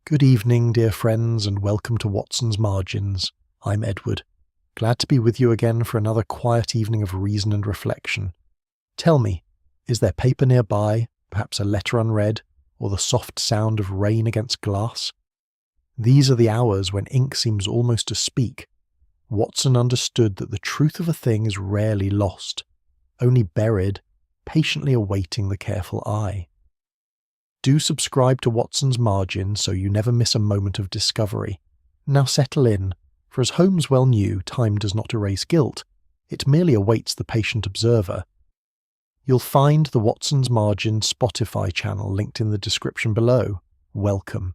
Good evening, dear friends, and welcome to Watson's Margins. I'm Edward. Glad to be with you again for another quiet evening of reason and reflection. Tell me, is there paper nearby, perhaps a letter unread, or the soft sound of rain against glass? These are the hours when ink seems almost to speak. Watson understood that the truth of a thing is rarely lost, only buried, patiently awaiting the careful eye. Do subscribe to Watson's Margin so you never miss a moment of discovery. Now settle in, for as Holmes well knew, time does not erase guilt, it merely awaits the patient observer. You'll find the Watson's Margin Spotify channel linked in the description below. Welcome.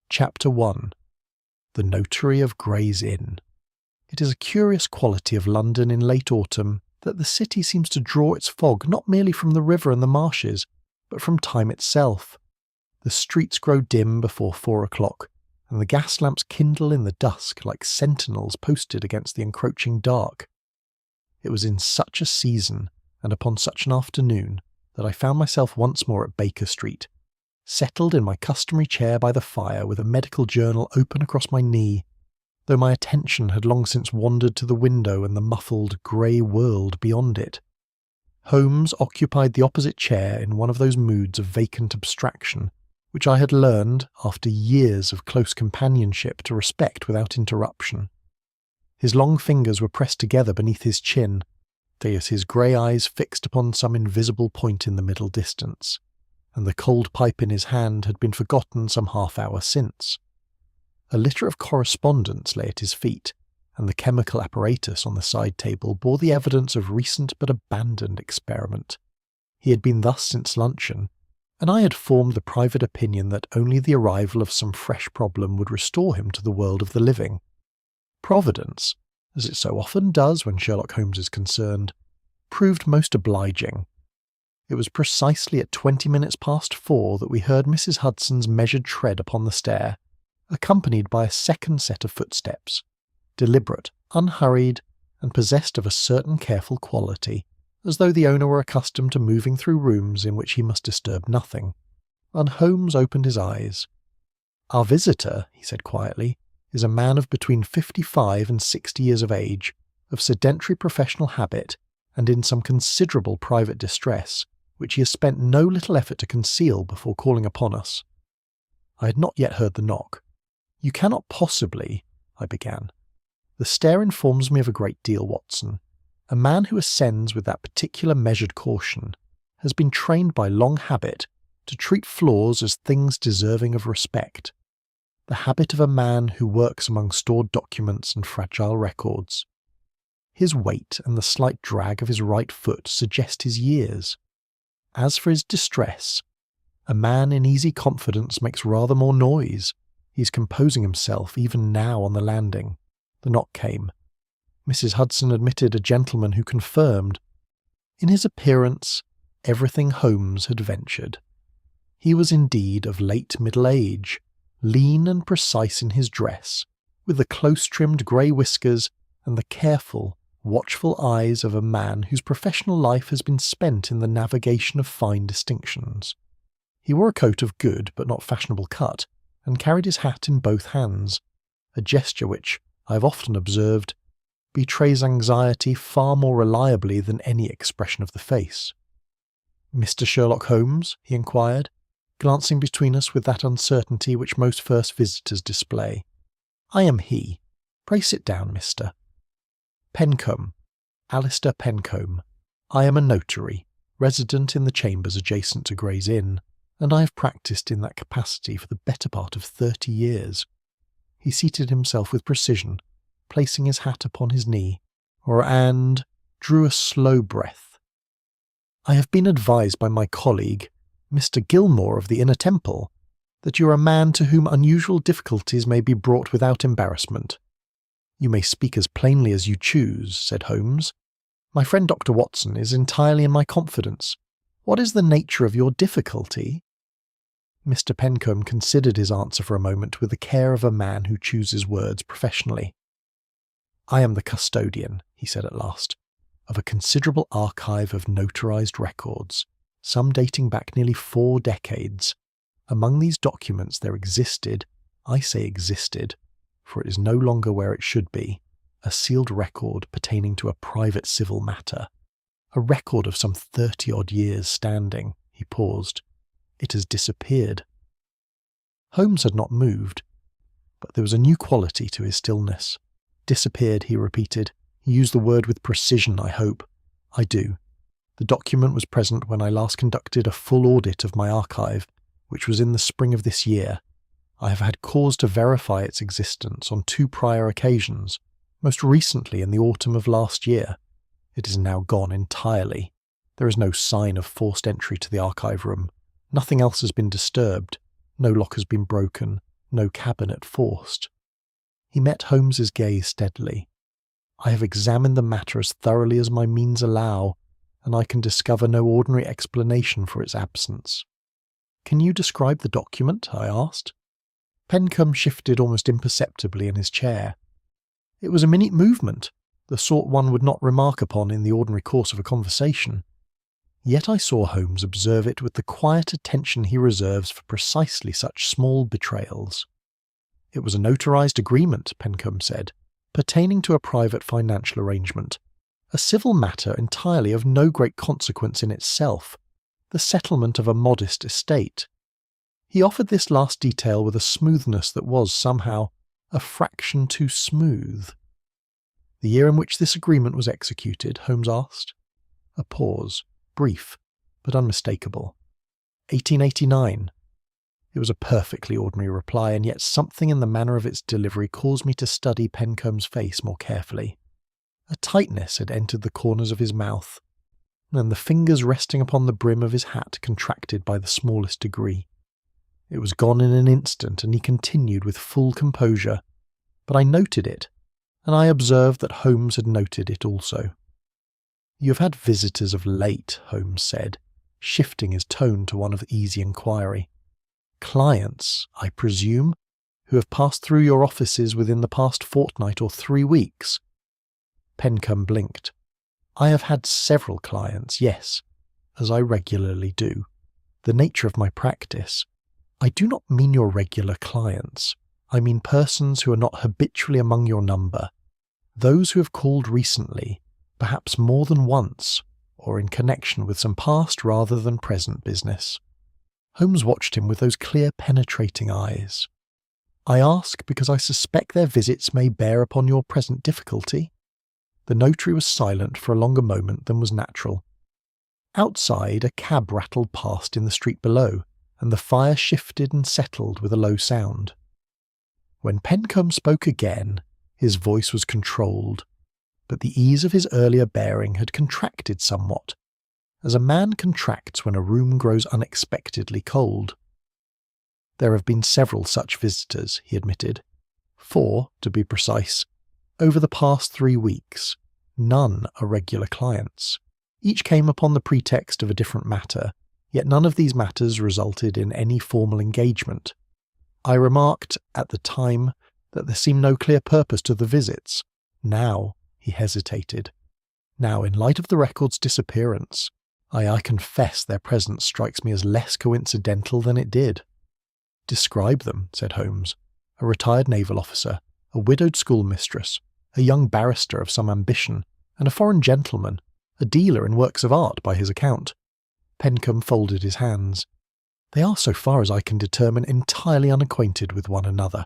Chapter 1. The Notary of Gray's Inn. It is a curious quality of London in late autumn that the city seems to draw its fog not merely from the river and the marshes, but from time itself. The streets grow dim before 4 o'clock, and the gas lamps kindle in the dusk like sentinels posted against the encroaching dark. It was in such a season, and upon such an afternoon, that I found myself once more at Baker Street, settled in my customary chair by the fire with a medical journal open across my knee, though my attention had long since wandered to the window and the muffled grey world beyond it. Holmes occupied the opposite chair in one of those moods of vacant abstraction, which I had learned, after years of close companionship, to respect without interruption. His long fingers were pressed together beneath his chin, his grey eyes fixed upon some invisible point in the middle distance, and the cold pipe in his hand had been forgotten some half-hour since. A litter of correspondence lay at his feet, and the chemical apparatus on the side table bore the evidence of recent but abandoned experiment. He had been thus since luncheon, and I had formed the private opinion that only the arrival of some fresh problem would restore him to the world of the living. Providence, as it so often does when Sherlock Holmes is concerned, proved most obliging. It was precisely at 20 minutes past 4 that we heard Mrs. Hudson's measured tread upon the stair, accompanied by a second set of footsteps, deliberate, unhurried, and possessed of a certain careful quality, as though the owner were accustomed to moving through rooms in which he must disturb nothing. And Holmes opened his eyes. "Our visitor," he said quietly, "is a man of between 55 and 60 years of age, of sedentary professional habit, and in some considerable private distress, which he has spent no little effort to conceal before calling upon us." I had not yet heard the knock. "You cannot possibly," I began. "The stair informs me of a great deal, Watson. A man who ascends with that particular measured caution has been trained by long habit to treat floors as things deserving of respect. The habit of a man who works among stored documents and fragile records. His weight and the slight drag of his right foot suggest his years. As for his distress, a man in easy confidence makes rather more noise. He's composing himself even now on the landing." The knock came. Mrs. Hudson admitted a gentleman who confirmed. In his appearance, everything Holmes had ventured. He was indeed of late middle age, lean and precise in his dress, with the close-trimmed grey whiskers and the careful, watchful eyes of a man whose professional life has been spent in the navigation of fine distinctions. He wore a coat of good but not fashionable cut, and carried his hat in both hands, a gesture which, I have often observed, betrays anxiety far more reliably than any expression of the face. "Mr. Sherlock Holmes?" he inquired, glancing between us with that uncertainty which most first visitors display. "I am he. Pray sit down, Mr. Pencombe, Alistair Pencombe. I am a notary, resident in the chambers adjacent to Gray's Inn, and I have practised in that capacity for the better part of 30 years. He seated himself with precision, placing his hat upon his knee, and drew a slow breath. "I have been advised by my colleague, Mr. Gilmore of the Inner Temple, that you are a man to whom unusual difficulties may be brought without embarrassment." "You may speak as plainly as you choose," said Holmes. "My friend Dr. Watson is entirely in my confidence. What is the nature of your difficulty?" Mr. Pencombe considered his answer for a moment with the care of a man who chooses words professionally. "I am the custodian," he said at last, "of a considerable archive of notarized records, some dating back nearly 4 decades, Among these documents there existed, I say existed, for it is no longer where it should be, a sealed record pertaining to a private civil matter. A record of some 30-odd years standing. He paused. It has disappeared. Holmes had not moved, but there was a new quality to his stillness. Disappeared, he repeated. He used the word with precision, I hope. I do. The document was present when I last conducted a full audit of my archive, which was in the spring of this year. I have had cause to verify its existence on 2 prior occasions, most recently in the autumn of last year. It is now gone entirely. There is no sign of forced entry to the archive room. Nothing else has been disturbed. No lock has been broken. No cabinet forced. He met Holmes's gaze steadily. I have examined the matter as thoroughly as my means allow, and I can discover no ordinary explanation for its absence. Can you describe the document? I asked. Pencomb shifted almost imperceptibly in his chair. It was a minute movement, the sort one would not remark upon in the ordinary course of a conversation. Yet I saw Holmes observe it with the quiet attention he reserves for precisely such small betrayals. It was a notarized agreement, Pencomb said, pertaining to a private financial arrangement, a civil matter entirely of no great consequence in itself, the settlement of a modest estate. He offered this last detail with a smoothness that was, somehow, a fraction too smooth. The year in which this agreement was executed, Holmes asked. A pause, brief, but unmistakable. 1889. It was a perfectly ordinary reply, and yet something in the manner of its delivery caused me to study Pencomb's face more carefully. A tightness had entered the corners of his mouth, and the fingers resting upon the brim of his hat contracted by the smallest degree. It was gone in an instant, and he continued with full composure. But I noted it, and I observed that Holmes had noted it also. You have had visitors of late, Holmes said, shifting his tone to one of easy inquiry. Clients, I presume, who have passed through your offices within the past fortnight or 3 weeks. Pencomb blinked. I have had several clients, yes, as I regularly do. The nature of my practice. I do not mean your regular clients. I mean persons who are not habitually among your number. Those who have called recently, perhaps more than once, or in connection with some past rather than present business. Holmes watched him with those clear, penetrating eyes. I ask because I suspect their visits may bear upon your present difficulty. The notary was silent for a longer moment than was natural. Outside, a cab rattled past in the street below, and the fire shifted and settled with a low sound. When Pencomb spoke again, his voice was controlled, but the ease of his earlier bearing had contracted somewhat, as a man contracts when a room grows unexpectedly cold. There have been several such visitors, he admitted. 4, to be precise, over the past 3 weeks. None are regular clients. Each came upon the pretext of a different matter, yet none of these matters resulted in any formal engagement. I remarked, at the time, that there seemed no clear purpose to the visits. Now, he hesitated. Now, in light of the record's disappearance, I confess their presence strikes me as less coincidental than it did. Describe them, said Holmes. A retired naval officer, a widowed schoolmistress, a young barrister of some ambition, and a foreign gentleman, a dealer in works of art by his account. Pencomb folded his hands. They are, so far as I can determine, entirely unacquainted with one another.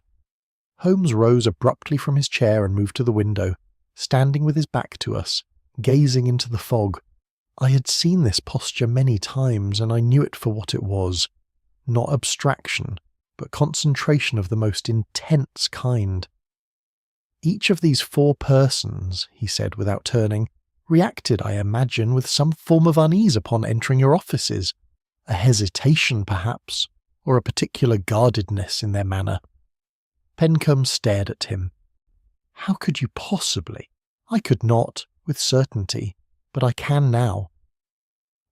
Holmes rose abruptly from his chair and moved to the window, standing with his back to us, gazing into the fog. I had seen this posture many times, and I knew it for what it was. Not abstraction, but concentration of the most intense kind. Each of these 4 persons, he said without turning, reacted, I imagine, with some form of unease upon entering your offices, a hesitation perhaps, or a particular guardedness in their manner. Pencomb stared at him. How could you possibly? I could not, with certainty, but I can now.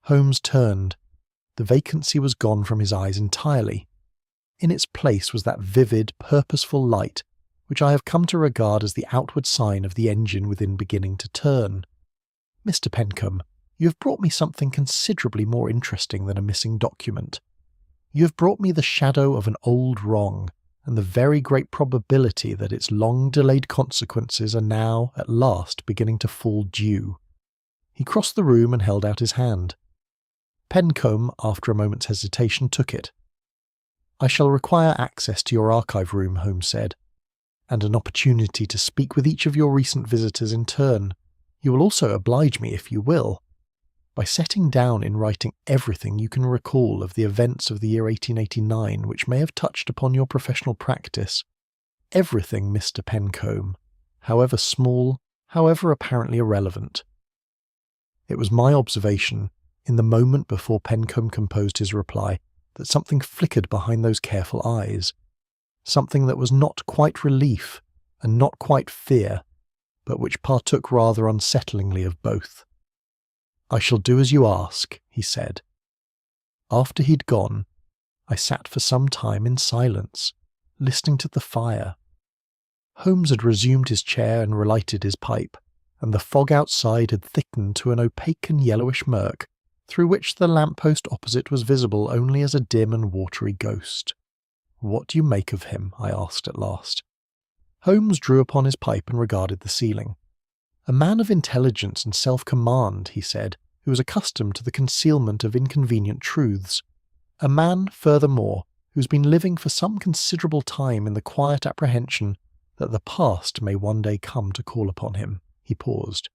Holmes turned. The vacancy was gone from his eyes entirely. In its place was that vivid, purposeful light which I have come to regard as the outward sign of the engine within beginning to turn. Mr. Pencomb, you have brought me something considerably more interesting than a missing document. You have brought me the shadow of an old wrong, and the very great probability that its long-delayed consequences are now, at last, beginning to fall due." He crossed the room and held out his hand. Pencomb, after a moment's hesitation, took it. "I shall require access to your archive room," Holmes said, "and an opportunity to speak with each of your recent visitors in turn. You will also oblige me, if you will, by setting down in writing everything you can recall of the events of the year 1889 which may have touched upon your professional practice. Everything, Mr. Pencomb, however small, however apparently irrelevant." It was my observation, in the moment before Pencomb composed his reply, that something flickered behind those careful eyes, something that was not quite relief and not quite fear, but which partook rather unsettlingly of both. "I shall do as you ask," he said. After he'd gone, I sat for some time in silence, listening to the fire. Holmes had resumed his chair and relighted his pipe, and the fog outside had thickened to an opaque and yellowish murk, through which the lamp-post opposite was visible only as a dim and watery ghost. "What do you make of him?" I asked at last. Holmes drew upon his pipe and regarded the ceiling. "A man of intelligence and self-command," he said, "who was accustomed to the concealment of inconvenient truths. A man, furthermore, who's been living for some considerable time in the quiet apprehension that the past may one day come to call upon him." He paused.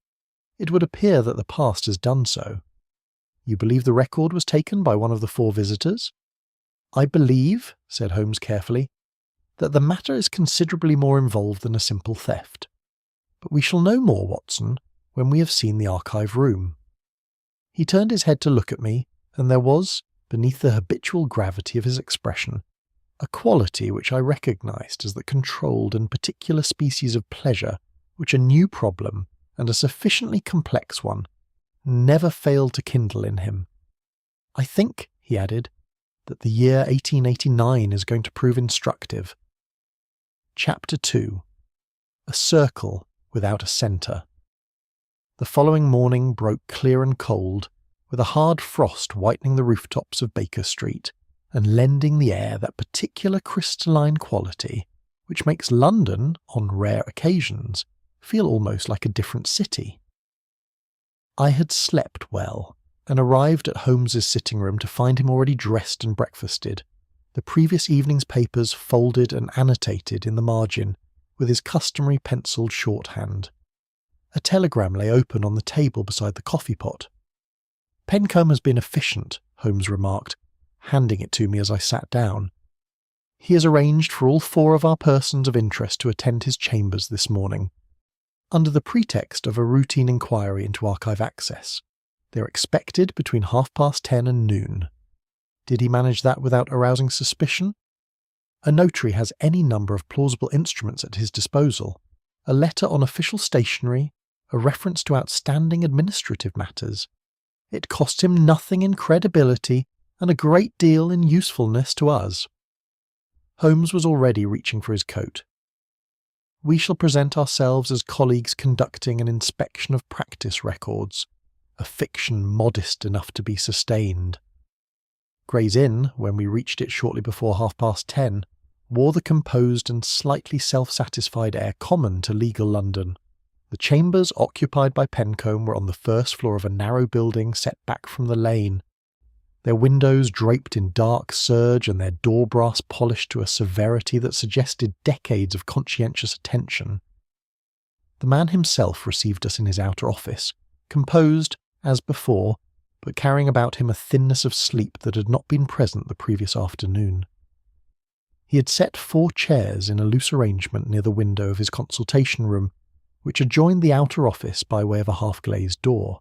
"It would appear that the past has done so. You believe the record was taken by one of the 4 visitors?" "I believe," said Holmes carefully, "that the matter is considerably more involved than a simple theft. But we shall know more, Watson, when we have seen the archive room." He turned his head to look at me, and there was, beneath the habitual gravity of his expression, a quality which I recognized as the controlled and particular species of pleasure which a new problem, and a sufficiently complex one, never failed to kindle in him. "I think," he added, "that the year 1889 is going to prove instructive." Chapter 2. A Circle Without a Centre. The following morning broke clear and cold, with a hard frost whitening the rooftops of Baker Street, and lending the air that particular crystalline quality which makes London, on rare occasions, feel almost like a different city. I had slept well, and arrived at Holmes's sitting room to find him already dressed and breakfasted, the previous evening's papers folded and annotated in the margin with his customary pencilled shorthand. A telegram lay open on the table beside the coffee pot. "Pencomb has been efficient," Holmes remarked, handing it to me as I sat down. "He has arranged for all 4 of our persons of interest to attend his chambers this morning, under the pretext of a routine inquiry into archive access. They are expected between 10:30 and noon. Did he manage that without arousing suspicion? A notary has any number of plausible instruments at his disposal, a letter on official stationery, a reference to outstanding administrative matters. It costs him nothing in credibility and a great deal in usefulness to us." Holmes was already reaching for his coat. "We shall present ourselves as colleagues conducting an inspection of practice records, a fiction modest enough to be sustained." Gray's Inn, when we reached it shortly before 10:30, wore the composed and slightly self-satisfied air common to legal London. The chambers occupied by Pencomb were on the first floor of a narrow building set back from the lane, their windows draped in dark serge and their door brass polished to a severity that suggested decades of conscientious attention. The man himself received us in his outer office, composed, as before, but carrying about him a thinness of sleep that had not been present the previous afternoon. He had set 4 chairs in a loose arrangement near the window of his consultation room, which adjoined the outer office by way of a half-glazed door.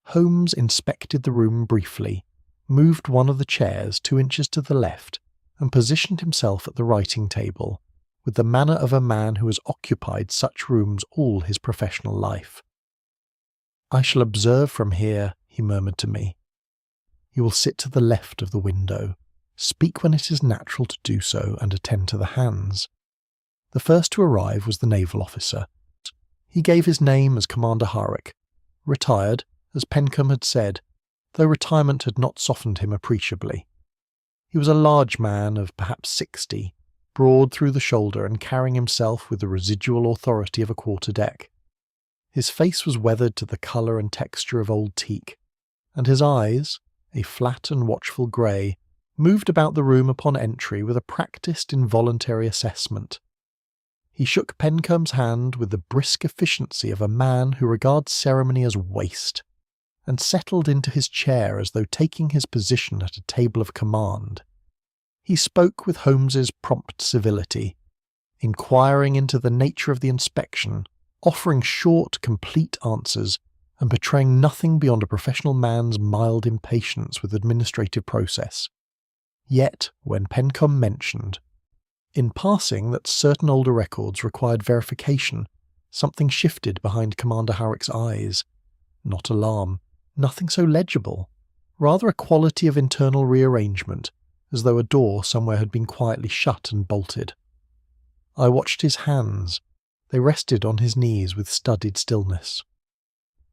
Holmes inspected the room briefly, moved one of the chairs 2 inches to the left, and positioned himself at the writing table, with the manner of a man who has occupied such rooms all his professional life. "I shall observe from here," he murmured to me. "You will sit to the left of the window, speak when it is natural to do so, and attend to the hands." The first to arrive was the naval officer. He gave his name as Commander Harwick, retired, as Pencomb had said, though retirement had not softened him appreciably. He was a large man of perhaps 60, broad through the shoulder and carrying himself with the residual authority of a quarter-deck. His face was weathered to the colour and texture of old teak, and his eyes, a flat and watchful grey, moved about the room upon entry with a practised involuntary assessment. He shook Pencombe's hand with the brisk efficiency of a man who regards ceremony as waste, and settled into his chair as though taking his position at a table of command. He spoke with Holmes's prompt civility, inquiring into the nature of the inspection, offering short, complete answers, and betraying nothing beyond a professional man's mild impatience with administrative process. Yet, when Pencombe mentioned, in passing, that certain older records required verification, something shifted behind Commander Howrick's eyes. Not alarm, nothing so legible, rather a quality of internal rearrangement, as though a door somewhere had been quietly shut and bolted. I watched his hands. They rested on his knees with studied stillness.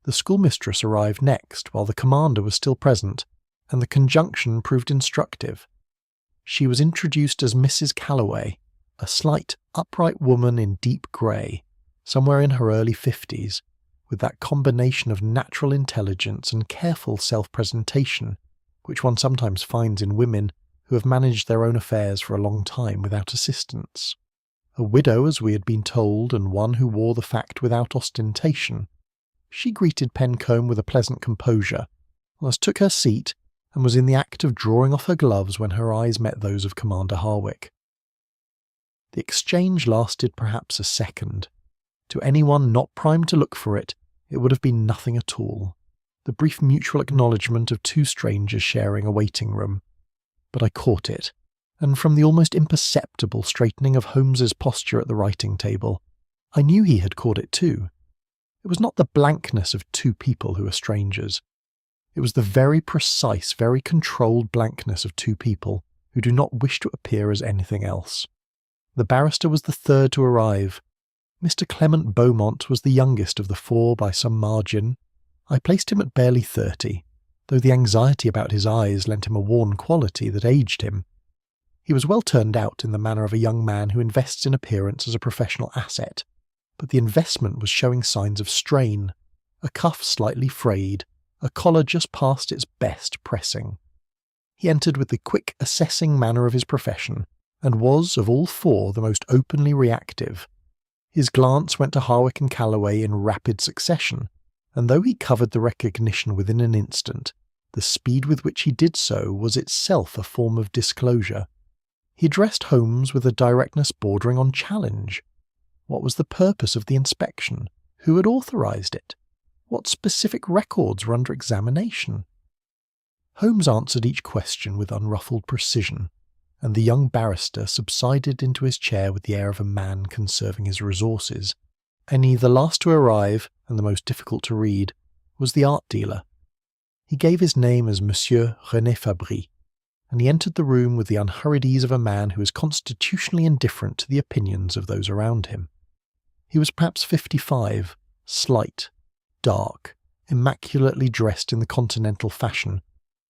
The schoolmistress arrived next, while the commander was still present, and the conjunction proved instructive. She was introduced as Mrs. Calloway, a slight, upright woman in deep grey, somewhere in her early 50s, with that combination of natural intelligence and careful self-presentation which one sometimes finds in women who have managed their own affairs for a long time without assistance. A widow, as we had been told, and one who wore the fact without ostentation, she greeted Pencombe with a pleasant composure, thus took her seat, and was in the act of drawing off her gloves when her eyes met those of Commander Harwick. The exchange lasted perhaps a second. To anyone not primed to look for it, it would have been nothing at all, the brief mutual acknowledgement of two strangers sharing a waiting room. But I caught it, and from the almost imperceptible straightening of Holmes's posture at the writing table, I knew he had caught it too. It was not the blankness of two people who are strangers. It was the very precise, very controlled blankness of two people who do not wish to appear as anything else. The barrister was the third to arrive. Mr. Clement Beaumont was the youngest of the four by some margin. I placed him at barely 30, though the anxiety about his eyes lent him a worn quality that aged him. He was well turned out in the manner of a young man who invests in appearance as a professional asset, but the investment was showing signs of strain, a cuff slightly frayed, a collar just past its best pressing. He entered with the quick, assessing manner of his profession, and was, of all four, the most openly reactive. His glance went to Harwick and Calloway in rapid succession, and though he covered the recognition within an instant, the speed with which he did so was itself a form of disclosure. He addressed Holmes with a directness bordering on challenge. What was the purpose of the inspection? Who had authorised it? What specific records were under examination? Holmes answered each question with unruffled precision, and the young barrister subsided into his chair with the air of a man conserving his resources. And the last to arrive, and the most difficult to read, was the art dealer. He gave his name as Monsieur René Fabry, and he entered the room with the unhurried ease of a man who is constitutionally indifferent to the opinions of those around him. He was perhaps 55, slight, dark, immaculately dressed in the continental fashion,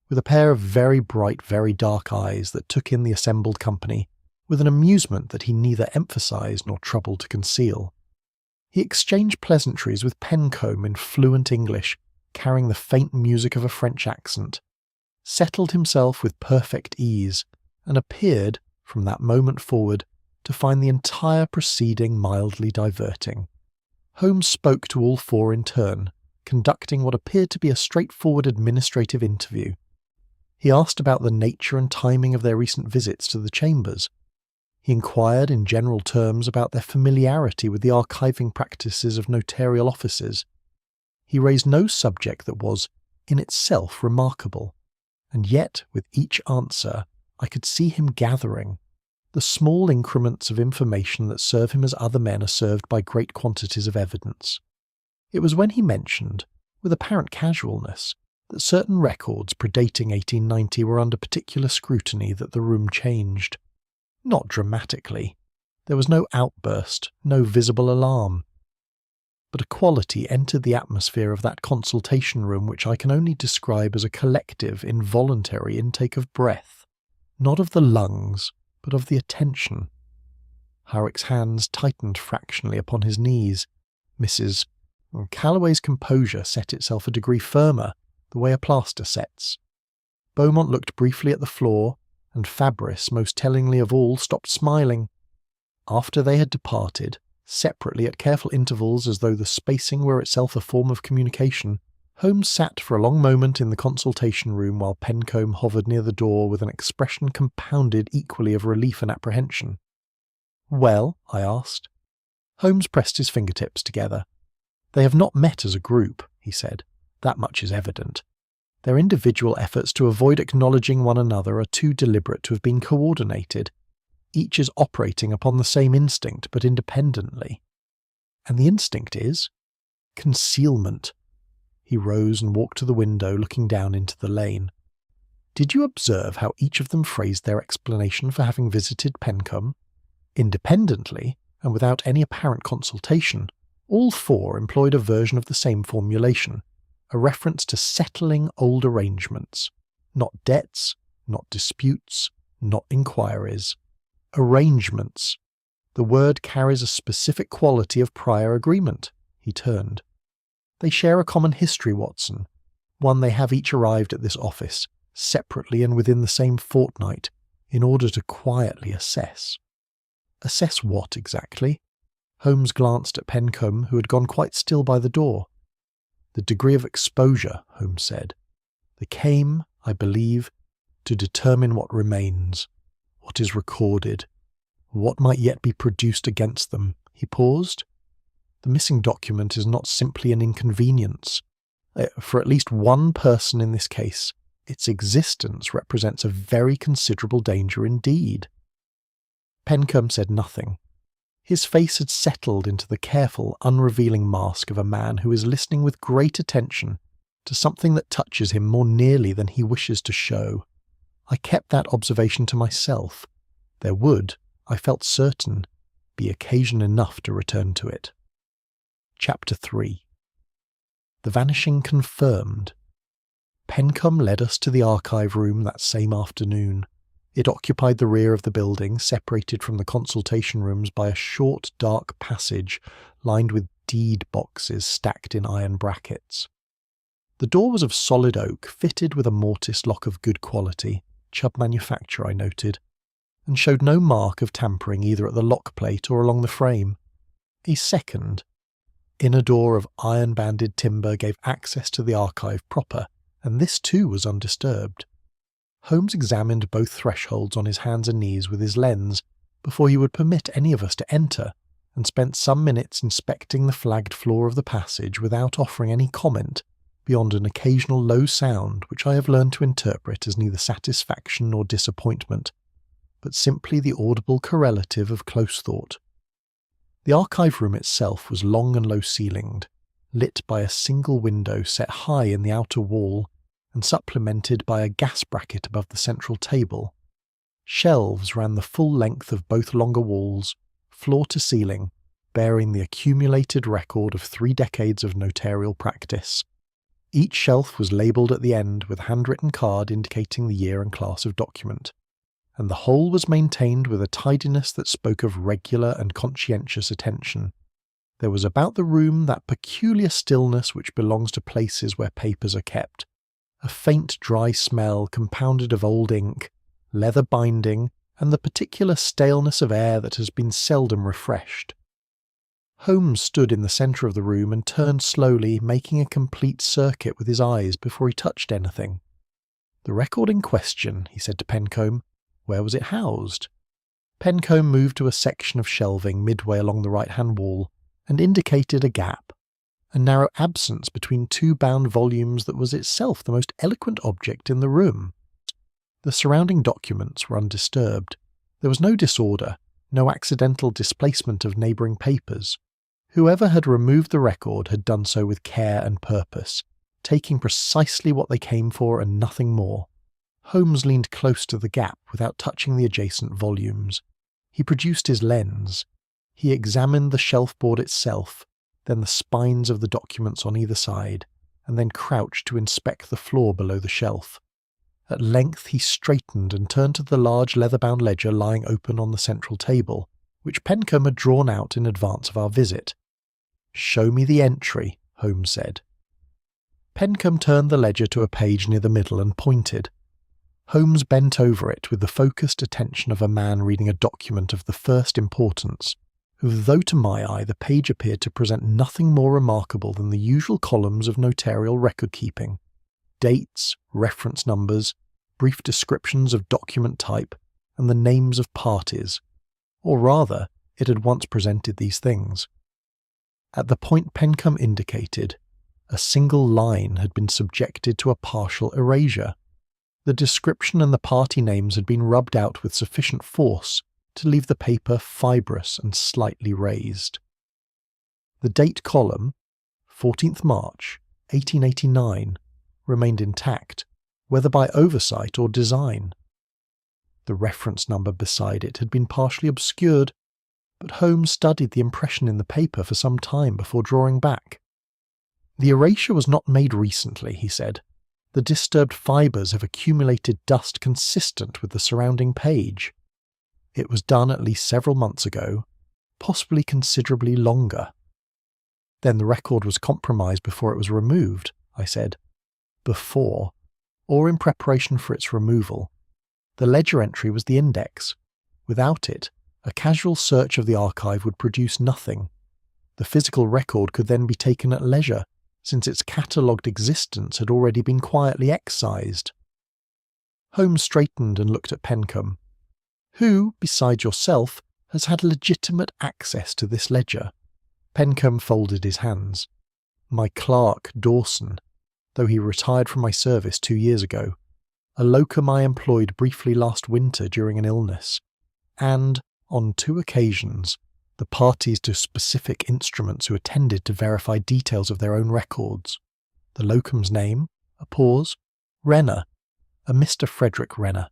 with a pair of very bright, very dark eyes that took in the assembled company with an amusement that he neither emphasised nor troubled to conceal. He exchanged pleasantries with Pencombe in fluent English, carrying the faint music of a French accent, settled himself with perfect ease, and appeared, from that moment forward, to find the entire proceeding mildly diverting. Holmes spoke to all four in turn, conducting what appeared to be a straightforward administrative interview. He asked about the nature and timing of their recent visits to the chambers. He inquired in general terms about their familiarity with the archiving practices of notarial offices. He raised no subject that was, in itself, remarkable, and yet, with each answer, I could see him gathering the small increments of information that serve him as other men are served by great quantities of evidence. It was when he mentioned, with apparent casualness, that certain records predating 1890 were under particular scrutiny that the room changed. Not dramatically. There was no outburst, no visible alarm. But a quality entered the atmosphere of that consultation room which I can only describe as a collective, involuntary intake of breath. Not of the lungs, but of the attention. Hurrick's hands tightened fractionally upon his knees. Mrs. Calloway's composure set itself a degree firmer, the way a plaster sets. Beaumont looked briefly at the floor, and Fabris, most tellingly of all, stopped smiling. After they had departed, separately at careful intervals as though the spacing were itself a form of communication, Holmes sat for a long moment in the consultation room while Pencombe hovered near the door with an expression compounded equally of relief and apprehension. "Well?" I asked. Holmes pressed his fingertips together. "They have not met as a group," he said. "That much is evident. Their individual efforts to avoid acknowledging one another are too deliberate to have been coordinated. Each is operating upon the same instinct, but independently. And the instinct is concealment." He rose and walked to the window, looking down into the lane. "Did you observe how each of them phrased their explanation for having visited Pencombe? Independently, and without any apparent consultation, all four employed a version of the same formulation, a reference to settling old arrangements. Not debts, not disputes, not inquiries. Arrangements. The word carries a specific quality of prior agreement." He turned. "They share a common history, Watson, one they have each arrived at this office, separately and within the same fortnight, in order to quietly assess." "Assess what, exactly?" Holmes glanced at Pencombe, who had gone quite still by the door. "The degree of exposure," Holmes said. "They came, I believe, to determine what remains, what is recorded, what might yet be produced against them." He paused. "The missing document is not simply an inconvenience. For at least one person in this case, its existence represents a very considerable danger indeed." Pencombe said nothing. His face had settled into the careful, unrevealing mask of a man who is listening with great attention to something that touches him more nearly than he wishes to show. I kept that observation to myself. There would, I felt certain, be occasion enough to return to it. Chapter 3. The Vanishing Confirmed. Pencombe led us to the archive room that same afternoon. It occupied the rear of the building, separated from the consultation rooms by a short, dark passage lined with deed boxes stacked in iron brackets. The door was of solid oak, fitted with a mortice lock of good quality, Chubb manufacture, I noted, and showed no mark of tampering either at the lock plate or along the frame. A second, inner door of iron-banded timber gave access to the archive proper, and this too was undisturbed. Holmes examined both thresholds on his hands and knees with his lens before he would permit any of us to enter, and spent some minutes inspecting the flagged floor of the passage without offering any comment beyond an occasional low sound which I have learned to interpret as neither satisfaction nor disappointment, but simply the audible correlative of close thought. The archive room itself was long and low-ceilinged, lit by a single window set high in the outer wall and supplemented by a gas bracket above the central table. Shelves ran the full length of both longer walls, floor to ceiling, bearing the accumulated record of 3 decades of notarial practice. Each shelf was labelled at the end with a handwritten card indicating the year and class of document, and the whole was maintained with a tidiness that spoke of regular and conscientious attention. There was about the room that peculiar stillness which belongs to places where papers are kept, a faint dry smell compounded of old ink, leather binding, and the particular staleness of air that has been seldom refreshed. Holmes stood in the centre of the room and turned slowly, making a complete circuit with his eyes before he touched anything. "The record in question," he said to Pencombe. "Where was it housed?" Pencombe moved to a section of shelving midway along the right-hand wall and indicated a gap, a narrow absence between 2 bound volumes that was itself the most eloquent object in the room. The surrounding documents were undisturbed. There was no disorder, no accidental displacement of neighbouring papers. Whoever had removed the record had done so with care and purpose, taking precisely what they came for and nothing more. Holmes leaned close to the gap without touching the adjacent volumes. He produced his lens. He examined the shelf-board itself, then the spines of the documents on either side, and then crouched to inspect the floor below the shelf. At length he straightened and turned to the large leather-bound ledger lying open on the central table, which Pencombe had drawn out in advance of our visit. "Show me the entry," Holmes said. Pencombe turned the ledger to a page near the middle and pointed. Holmes bent over it with the focused attention of a man reading a document of the first importance, though to my eye the page appeared to present nothing more remarkable than the usual columns of notarial record-keeping: dates, reference numbers, brief descriptions of document type, and the names of parties. Or rather, it had once presented these things. At the point Pencombe indicated, a single line had been subjected to a partial erasure. The description and the party names had been rubbed out with sufficient force to leave the paper fibrous and slightly raised. The date column, 14th March, 1889, remained intact, whether by oversight or design. The reference number beside it had been partially obscured, but Holmes studied the impression in the paper for some time before drawing back. "The erasure was not made recently," he said. "The disturbed fibres have accumulated dust consistent with the surrounding page. It was done at least several months ago, possibly considerably longer." "Then the record was compromised before it was removed," I said. "Before, or in preparation for its removal. The ledger entry was the index. Without it, a casual search of the archive would produce nothing. The physical record could then be taken at leisure, since its catalogued existence had already been quietly excised." Holmes straightened and looked at Pencombe. "Who, besides yourself, has had legitimate access to this ledger?" Pencombe folded his hands. "My clerk, Dawson, though he retired from my service 2 years ago, a locum I employed briefly last winter during an illness, and, on 2 occasions, the parties to specific instruments who attended to verify details of their own records. The locum's name, a pause, Renner, a Mr. Frederick Renner,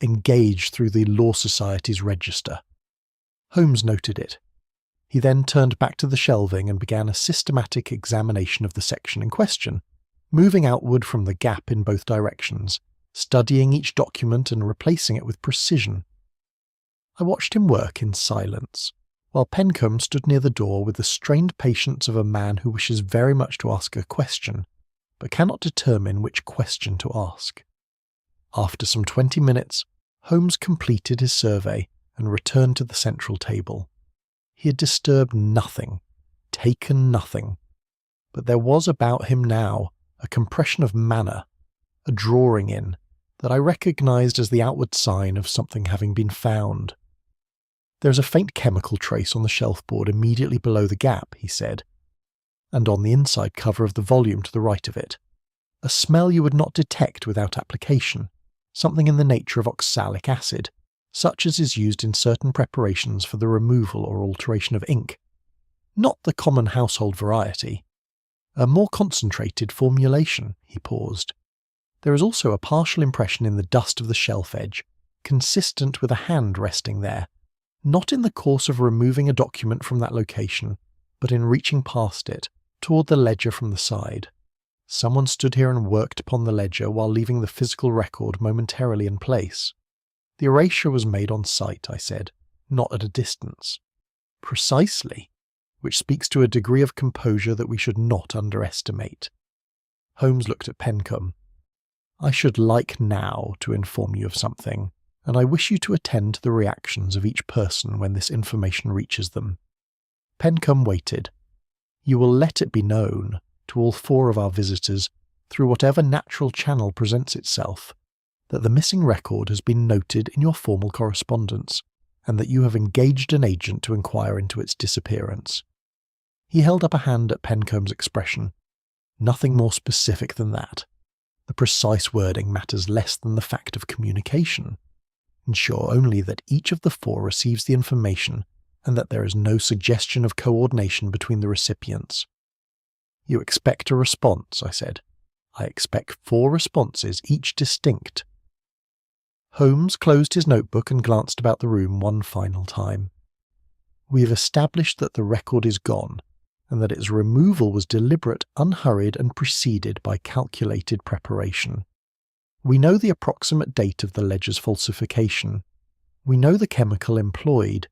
engaged through the Law Society's register." Holmes noted it. He then turned back to the shelving and began a systematic examination of the section in question, moving outward from the gap in both directions, studying each document and replacing it with precision. I watched him work in silence, while Pencombe stood near the door with the strained patience of a man who wishes very much to ask a question, but cannot determine which question to ask. After some 20 minutes, Holmes completed his survey and returned to the central table. He had disturbed nothing, taken nothing, but there was about him now a compression of manner, a drawing in, that I recognised as the outward sign of something having been found. "There is a faint chemical trace on the shelf board immediately below the gap," he said, "and on the inside cover of the volume to the right of it. A smell you would not detect without application, something in the nature of oxalic acid, such as is used in certain preparations for the removal or alteration of ink. Not the common household variety. A more concentrated formulation." He paused. "There is also a partial impression in the dust of the shelf edge, consistent with a hand resting there, not in the course of removing a document from that location, but in reaching past it, toward the ledger from the side. Someone stood here and worked upon the ledger while leaving the physical record momentarily in place. The erasure was made on sight," I said, "not at a distance." "Precisely, which speaks to a degree of composure that we should not underestimate." Holmes looked at Pencombe. "I should like now to inform you of something, and I wish you to attend to the reactions of each person when this information reaches them." Pencombe waited. "You will let it be known, to all 4 of our visitors, through whatever natural channel presents itself, that the missing record has been noted in your formal correspondence, and that you have engaged an agent to inquire into its disappearance." He held up a hand at Pencombe's expression. "Nothing more specific than that. The precise wording matters less than the fact of communication. Ensure only that each of the 4 receives the information and that there is no suggestion of coordination between the recipients." "You expect a response," I said. "I expect 4 responses, each distinct." Holmes closed his notebook and glanced about the room one final time. "We have established that the record is gone, and that its removal was deliberate, unhurried, and preceded by calculated preparation. We know the approximate date of the ledger's falsification. We know the chemical employed.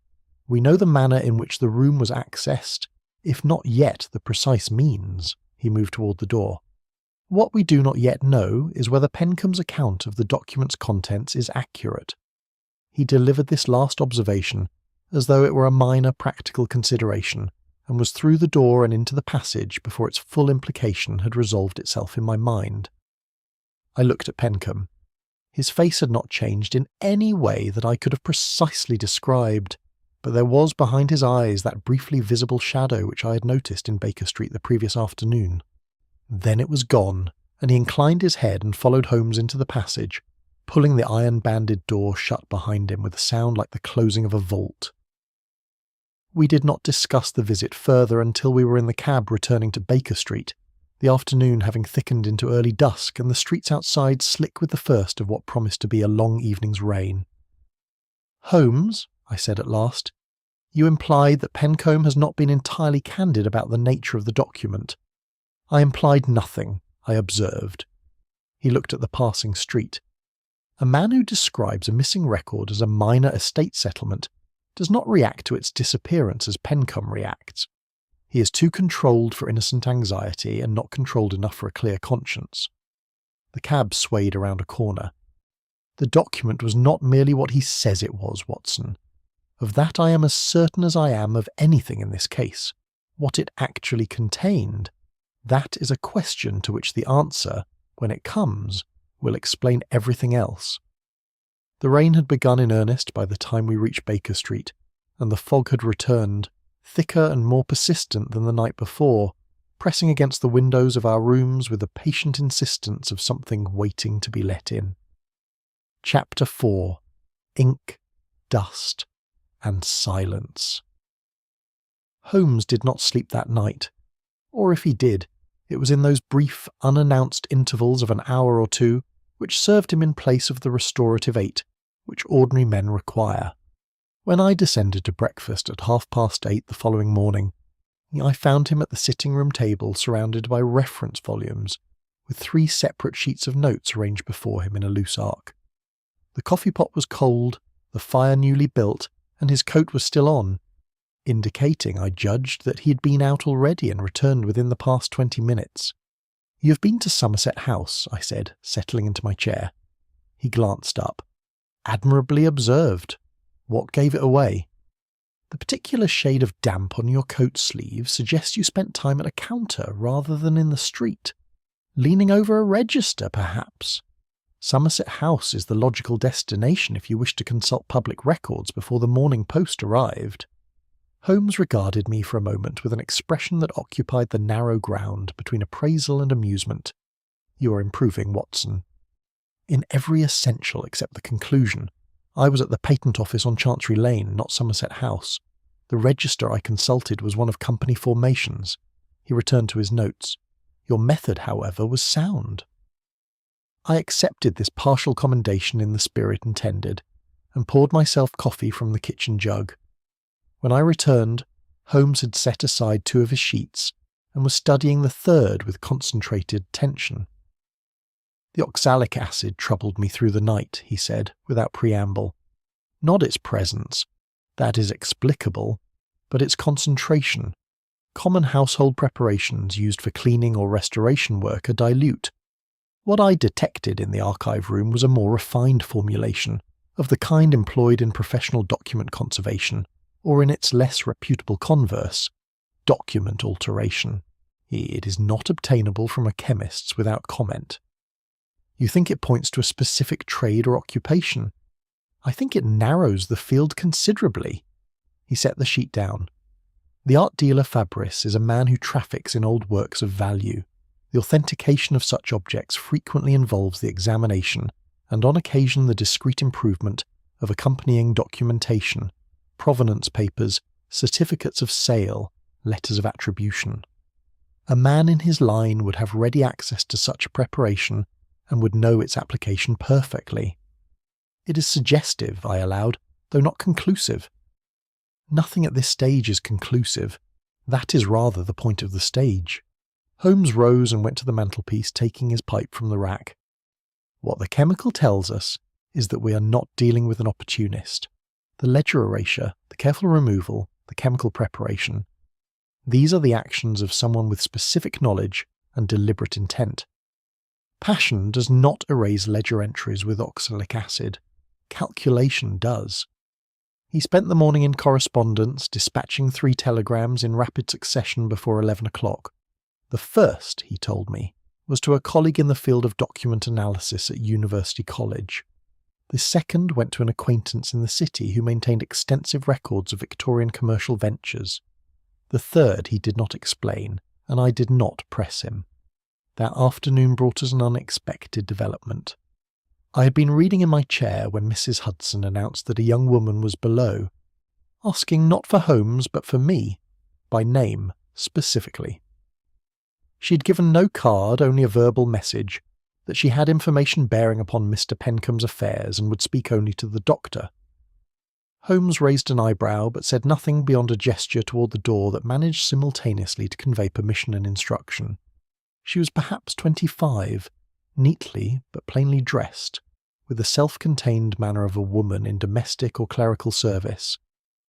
We know the manner in which the room was accessed, if not yet the precise means. He moved toward the door. What we do not yet know is whether Pencombe's account of the document's contents is accurate. He delivered this last observation as though it were a minor practical consideration, and was through the door and into the passage before its full implication had resolved itself in my mind. I looked at Pencombe. His face had not changed in any way that I could have precisely described, but there was behind his eyes that briefly visible shadow which I had noticed in Baker Street the previous afternoon. Then it was gone, and he inclined his head and followed Holmes into the passage, pulling the iron-banded door shut behind him with a sound like the closing of a vault. We did not discuss the visit further until we were in the cab returning to Baker Street, the afternoon having thickened into early dusk and the streets outside slick with the first of what promised to be a long evening's rain. "Holmes," I said at last, "you implied that Pencombe has not been entirely candid about the nature of the document." "I implied nothing," I observed. He looked at the passing street. A man who describes a missing record as a minor estate settlement does not react to its disappearance as Pencombe reacts. He is too controlled for innocent anxiety and not controlled enough for a clear conscience. The cab swayed around a corner. "The document was not merely what he says it was, Watson. Of that I am as certain as I am of anything in this case. What it actually contained, that is a question to which the answer, when it comes, will explain everything else." The rain had begun in earnest by the time we reached Baker Street, and the fog had returned, thicker and more persistent than the night before, pressing against the windows of our rooms with the patient insistence of something waiting to be let in. Chapter 4. Ink, Dust, and Silence. Holmes did not sleep that night, or if he did, it was in those brief, unannounced intervals of an hour or two which served him in place of the restorative 8 which ordinary men require. When I descended to breakfast at 8:30 the following morning, I found him at the sitting-room table surrounded by reference volumes, with 3 separate sheets of notes arranged before him in a loose arc. The coffee-pot was cold, the fire newly built, and his coat was still on, indicating, I judged, that he had been out already and returned within the past 20 minutes. "You have been to Somerset House," I said, settling into my chair. He glanced up. "Admirably observed. What gave it away?" "The particular shade of damp on your coat sleeve suggests you spent time at a counter rather than in the street. Leaning over a register, perhaps. Somerset House is the logical destination if you wish to consult public records before the morning post arrived." Holmes regarded me for a moment with an expression that occupied the narrow ground between appraisal and amusement. "You are improving, Watson." "In every essential except the conclusion. I was at the Patent Office on Chancery Lane, not Somerset House. The register I consulted was one of company formations." He returned to his notes. "Your method, however, was sound." I accepted this partial commendation in the spirit intended, and poured myself coffee from the kitchen jug. When I returned, Holmes had set aside 2 of his sheets, and was studying the 3rd with concentrated attention. "The oxalic acid troubled me through the night," he said, without preamble. "Not its presence. That is explicable. But its concentration. Common household preparations used for cleaning or restoration work are dilute. What I detected in the archive room was a more refined formulation, of the kind employed in professional document conservation, or in its less reputable converse, document alteration. It is not obtainable from a chemist's without comment." "You think it points to a specific trade or occupation?" "I think it narrows the field considerably." He set the sheet down. "The art dealer Fabris is a man who traffics in old works of value. The authentication of such objects frequently involves the examination, and on occasion the discreet improvement, of accompanying documentation, provenance papers, certificates of sale, letters of attribution. A man in his line would have ready access to such a preparation and would know its application perfectly." "It is suggestive," I allowed, "though not conclusive." "Nothing at this stage is conclusive. That is rather the point of the stage." Holmes rose and went to the mantelpiece, taking his pipe from the rack. What the chemical tells us is that we are not dealing with an opportunist. The ledger erasure, the careful removal, the chemical preparation, these are the actions of someone with specific knowledge and deliberate intent. Passion does not erase ledger entries with oxalic acid. Calculation does. He spent the morning in correspondence, dispatching 3 telegrams in rapid succession before 11 o'clock. The first, he told me, was to a colleague in the field of document analysis at University College. The second went to an acquaintance in the city who maintained extensive records of Victorian commercial ventures. The third he did not explain, and I did not press him. That afternoon brought us an unexpected development. I had been reading in my chair when Mrs. Hudson announced that a young woman was below, asking not for Holmes but for me, by name specifically. She had given no card, only a verbal message, that she had information bearing upon Mr. Pencombe's affairs and would speak only to the doctor. Holmes raised an eyebrow but said nothing beyond a gesture toward the door that managed simultaneously to convey permission and instruction. She was perhaps 25, neatly but plainly dressed, with the self-contained manner of a woman in domestic or clerical service.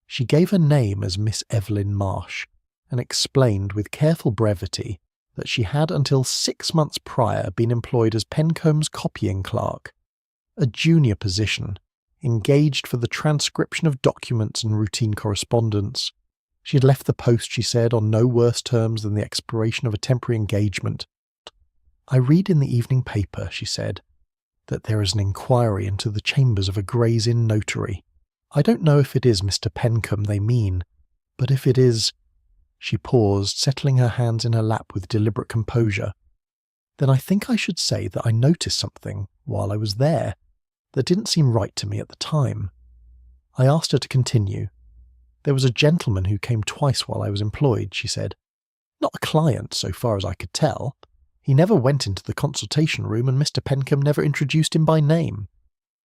She gave her name as Miss Evelyn Marsh, and explained with careful brevity that she had until 6 months prior been employed as Pencombe's copying clerk, a junior position, engaged for the transcription of documents and routine correspondence. She had left the post, she said, on no worse terms than the expiration of a temporary engagement. I read in the evening paper, she said, that there is an inquiry into the chambers of a Gray's Inn notary. I don't know if it is Mr. Pencombe they mean, but if it is— She paused, settling her hands in her lap with deliberate composure. Then I think I should say that I noticed something, while I was there, that didn't seem right to me at the time. I asked her to continue. There was a gentleman who came twice while I was employed, she said. Not a client, so far as I could tell. He never went into the consultation room, and Mr. Pencombe never introduced him by name.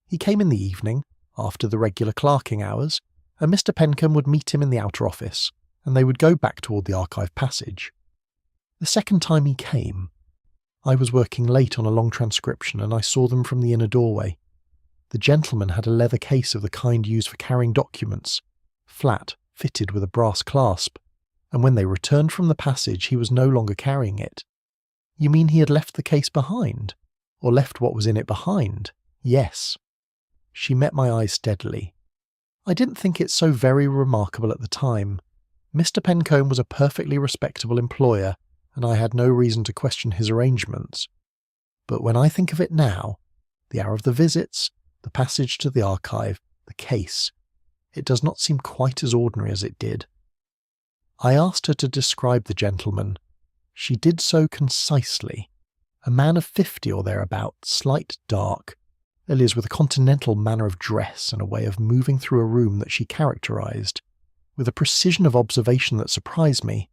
He came in the evening, after the regular clerking hours, and Mr. Pencombe would meet him in the outer office, and they would go back toward the archive passage. The second time he came, I was working late on a long transcription, and I saw them from the inner doorway. The gentleman had a leather case of the kind used for carrying documents, flat, fitted with a brass clasp, and when they returned from the passage he was no longer carrying it. You mean he had left the case behind? Or left what was in it behind? Yes. She met my eyes steadily. I didn't think it so very remarkable at the time. Mr. Pencombe was a perfectly respectable employer, and I had no reason to question his arrangements. But when I think of it now, the hour of the visits, the passage to the archive, the case, it does not seem quite as ordinary as it did. I asked her to describe the gentleman. She did so concisely. A man of 50 or thereabout, slight, dark, that is, with a continental manner of dress and a way of moving through a room that she characterized, with a precision of observation that surprised me,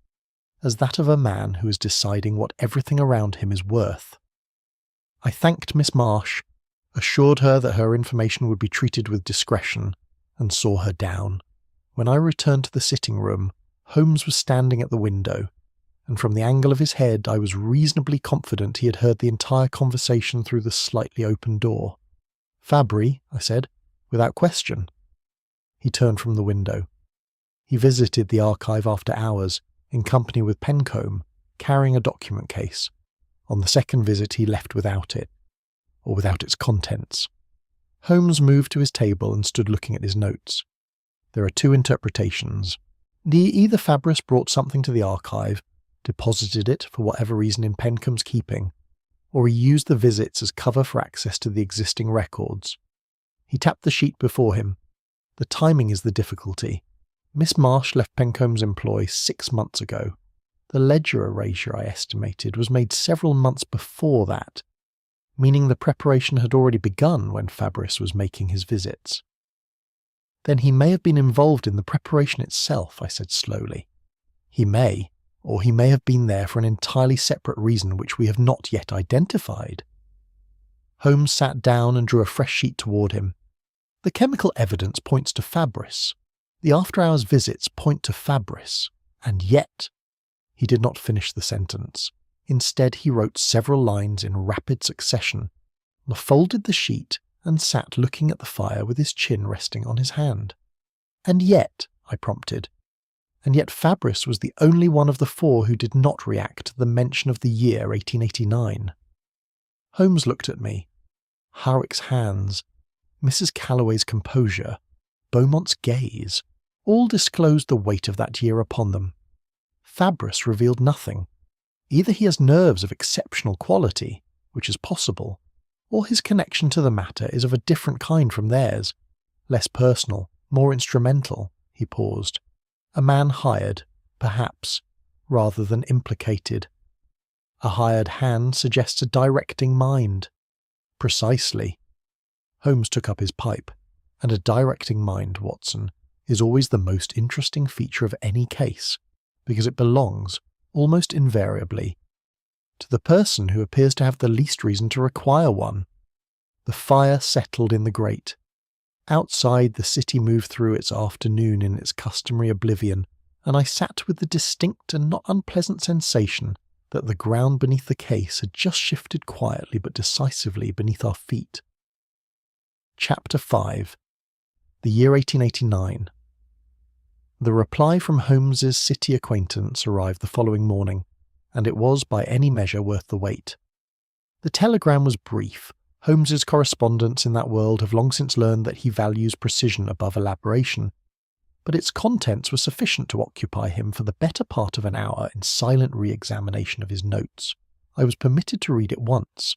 as that of a man who is deciding what everything around him is worth. I thanked Miss Marsh, assured her that her information would be treated with discretion, and saw her down. When I returned to the sitting room, Holmes was standing at the window, and from the angle of his head I was reasonably confident he had heard the entire conversation through the slightly open door. Fabry, I said, without question. He turned from the window. He visited the archive after hours, in company with Pencombe, carrying a document case. On the second visit he left without it, or without its contents. Holmes moved to his table and stood looking at his notes. There are 2 interpretations. Either Fabris brought something to the archive, deposited it for whatever reason in Pencombe's keeping, or he used the visits as cover for access to the existing records. He tapped the sheet before him. The timing is the difficulty. Miss Marsh left Pencombe's employ 6 months ago. The ledger erasure, I estimated, was made several months before that, meaning the preparation had already begun when Fabris was making his visits. Then he may have been involved in the preparation itself, I said slowly. He may, or he may have been there for an entirely separate reason which we have not yet identified. Holmes sat down and drew a fresh sheet toward him. The chemical evidence points to Fabris. The after-hours visits point to Fabris. And yet— He did not finish the sentence. Instead, he wrote several lines in rapid succession. folded the sheet and sat looking at the fire with his chin resting on his hand. "And yet," I prompted, "and yet Fabris was the only one of the four who did not react to the mention of the year 1889. Holmes looked at me. Harwick's hands, Mrs. Calloway's composure, Beaumont's gaze, all disclosed the weight of that year upon them. Fabris revealed nothing. Either he has nerves of exceptional quality, which is possible, or his connection to the matter is of a different kind from theirs, less personal, more instrumental." He paused. "A man hired, perhaps, rather than implicated. A hired hand suggests a directing mind." "Precisely." Holmes took up his pipe. "And a directing mind, Watson, is always the most interesting feature of any case, because it belongs, almost invariably, to the person who appears to have the least reason to require one." The fire settled in the grate. Outside, the city moved through its afternoon in its customary oblivion, and I sat with the distinct and not unpleasant sensation that the ground beneath the case had just shifted quietly but decisively beneath our feet. Chapter 5. The year 1889. The reply from Holmes's city acquaintance arrived the following morning, and it was by any measure worth the wait. The telegram was brief. Holmes's correspondents in that world have long since learned that he values precision above elaboration, but its contents were sufficient to occupy him for the better part of an hour in silent re-examination of his notes. I was permitted to read it once,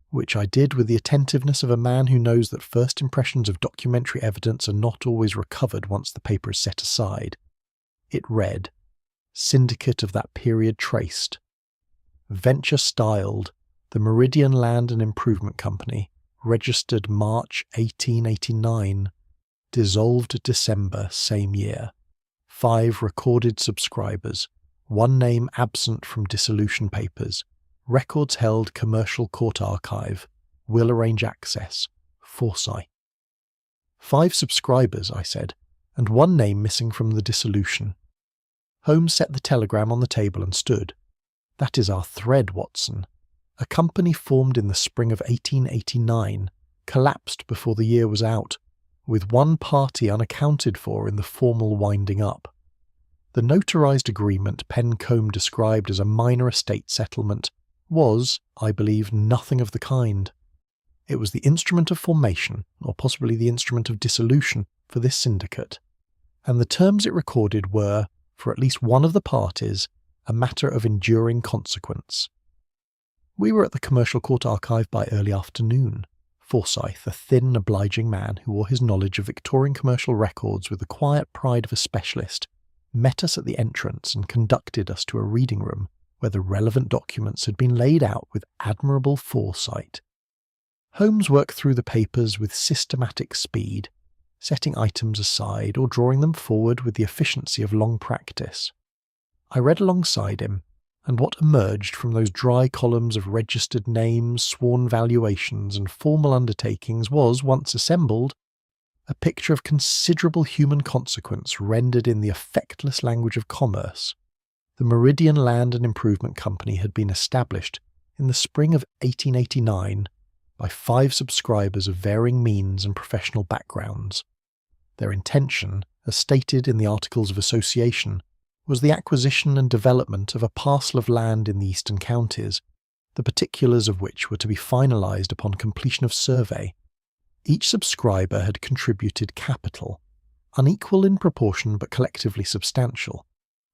which I did with the attentiveness of a man who knows that first impressions of documentary evidence are not always recovered once the paper is set aside. It read, "Syndicate of that period traced. Venture styled, the Meridian Land and Improvement Company, registered March 1889, dissolved December same year. 5 recorded subscribers, 1 name absent from dissolution papers. Records held Commercial Court Archive. Will arrange access. Forsyth." 5 subscribers, I said, and 1 name missing from the dissolution. Holmes set the telegram on the table and stood. "That is our thread, Watson. A company formed in the spring of 1889, collapsed before the year was out, with one party unaccounted for in the formal winding up. The notarized agreement Pencomb described as a minor estate settlement was, I believe, nothing of the kind. It was the instrument of formation, or possibly the instrument of dissolution, for this syndicate, and the terms it recorded were, for at least one of the parties, a matter of enduring consequence." We were at the Commercial Court Archive by early afternoon. Forsyth, a thin, obliging man who wore his knowledge of Victorian commercial records with the quiet pride of a specialist, met us at the entrance and conducted us to a reading room where the relevant documents had been laid out with admirable foresight. Holmes worked through the papers with systematic speed, setting items aside or drawing them forward with the efficiency of long practice. I read alongside him, and what emerged from those dry columns of registered names, sworn valuations, and formal undertakings was, once assembled, a picture of considerable human consequence rendered in the effectless language of commerce. The Meridian Land and Improvement Company had been established in the spring of 1889 by 5 subscribers of varying means and professional backgrounds. Their intention, as stated in the Articles of Association, was the acquisition and development of a parcel of land in the eastern counties, the particulars of which were to be finalised upon completion of survey. Each subscriber had contributed capital, unequal in proportion but collectively substantial,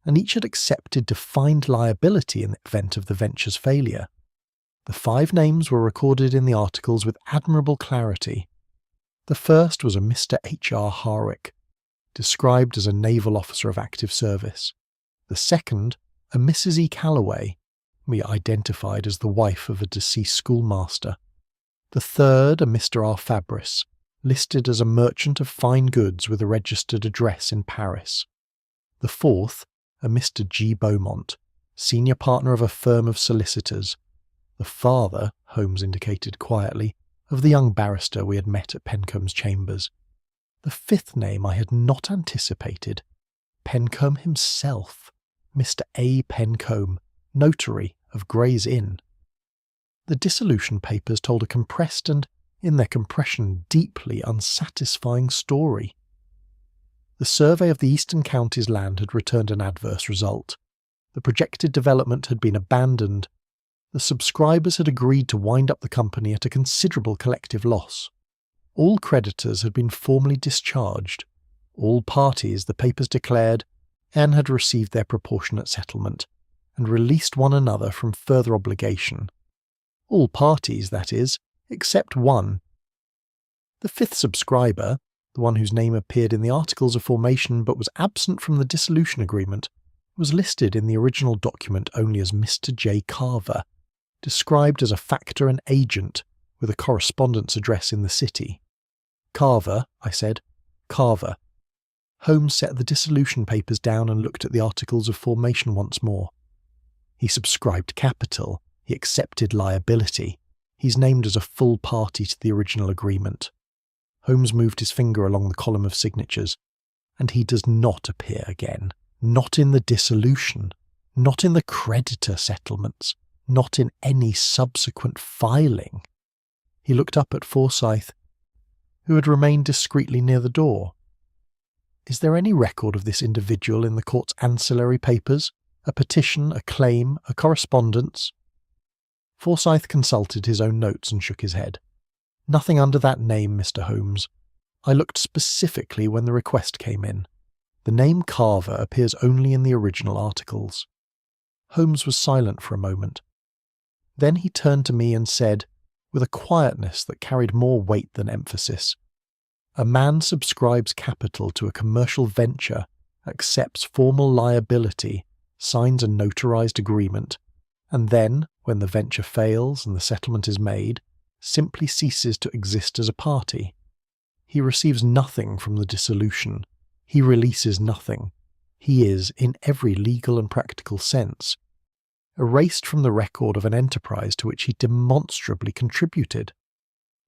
and each had accepted defined liability in the event of the venture's failure. The 5 names were recorded in the articles with admirable clarity. The first was a Mr. H.R. Harwick, described as a naval officer of active service. The second, a Mrs. E. Calloway, we identified as the wife of a deceased schoolmaster. The third, a Mr. R. Fabris, listed as a merchant of fine goods with a registered address in Paris. The fourth, a Mr. G. Beaumont, senior partner of a firm of solicitors, the father, Holmes indicated quietly, of the young barrister we had met at Pencomb's chambers. The fifth name I had not anticipated. Pencomb himself, Mr. A. Pencomb, notary of Gray's Inn. The dissolution papers told a compressed and, in their compression, deeply unsatisfying story. The survey of the eastern counties' land had returned an adverse result. The projected development had been abandoned. The subscribers had agreed to wind up the company at a considerable collective loss. All creditors had been formally discharged. All parties, the papers declared, had received their proportionate settlement, and released one another from further obligation. All parties, that is, except one. The fifth subscriber, the one whose name appeared in the Articles of Formation but was absent from the dissolution agreement, was listed in the original document only as Mr. J. Carver, described as a factor and agent, with a correspondence address in the city. Carver, I said. Carver. Holmes set the dissolution papers down and looked at the Articles of Formation once more. He subscribed capital. He accepted liability. He's named as a full party to the original agreement. Holmes moved his finger along the column of signatures. And he does not appear again. Not in the dissolution. Not in the creditor settlements. Not in any subsequent filing. He looked up at Forsyth, who had remained discreetly near the door. Is there any record of this individual in the court's ancillary papers? A petition, a claim, a correspondence? Forsyth consulted his own notes and shook his head. Nothing under that name, Mr. Holmes. I looked specifically when the request came in. The name Carver appears only in the original articles. Holmes was silent for a moment. Then he turned to me and said, with a quietness that carried more weight than emphasis, "A man subscribes capital to a commercial venture, accepts formal liability, signs a notarized agreement, and then, when the venture fails and the settlement is made, simply ceases to exist as a party. He receives nothing from the dissolution. He releases nothing. He is, in every legal and practical sense, erased from the record of an enterprise to which he demonstrably contributed.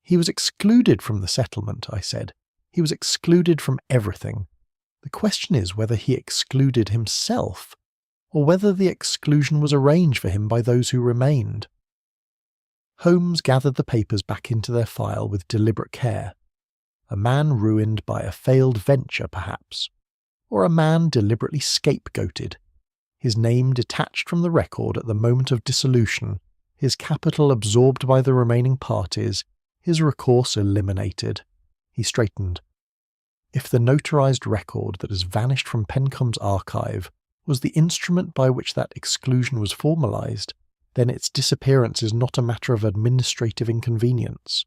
He was excluded from the settlement, I said. He was excluded from everything. The question is whether he excluded himself, or whether the exclusion was arranged for him by those who remained." Holmes gathered the papers back into their file with deliberate care. A man ruined by a failed venture, perhaps, or a man deliberately scapegoated. His name detached from the record at the moment of dissolution, his capital absorbed by the remaining parties, his recourse eliminated. He straightened. If the notarized record that has vanished from Pencom's archive was the instrument by which that exclusion was formalized, then its disappearance is not a matter of administrative inconvenience.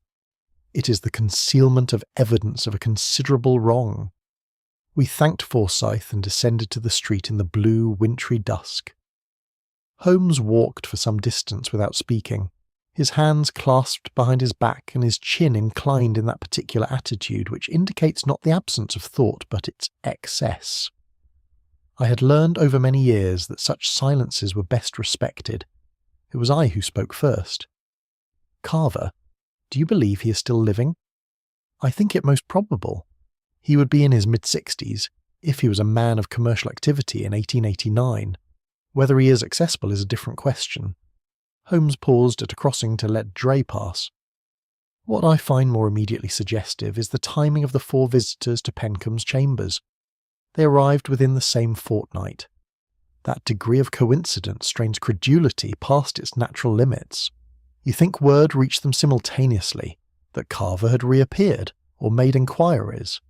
It is the concealment of evidence of a considerable wrong. We thanked Forsyth and descended to the street in the blue, wintry dusk. Holmes walked for some distance without speaking, his hands clasped behind his back and his chin inclined in that particular attitude which indicates not the absence of thought but its excess. I had learned over many years that such silences were best respected. It was I who spoke first. "Carver, do you believe he is still living?" "I think it most probable. He would be in his mid-60s, if he was a man of commercial activity in 1889. Whether he is accessible is a different question." Holmes paused at a crossing to let dray pass. "What I find more immediately suggestive is the timing of the 4 visitors to Pencom's chambers. They arrived within the same fortnight. That degree of coincidence strains credulity past its natural limits. You think word reached them simultaneously, that Carver had reappeared, or made inquiries,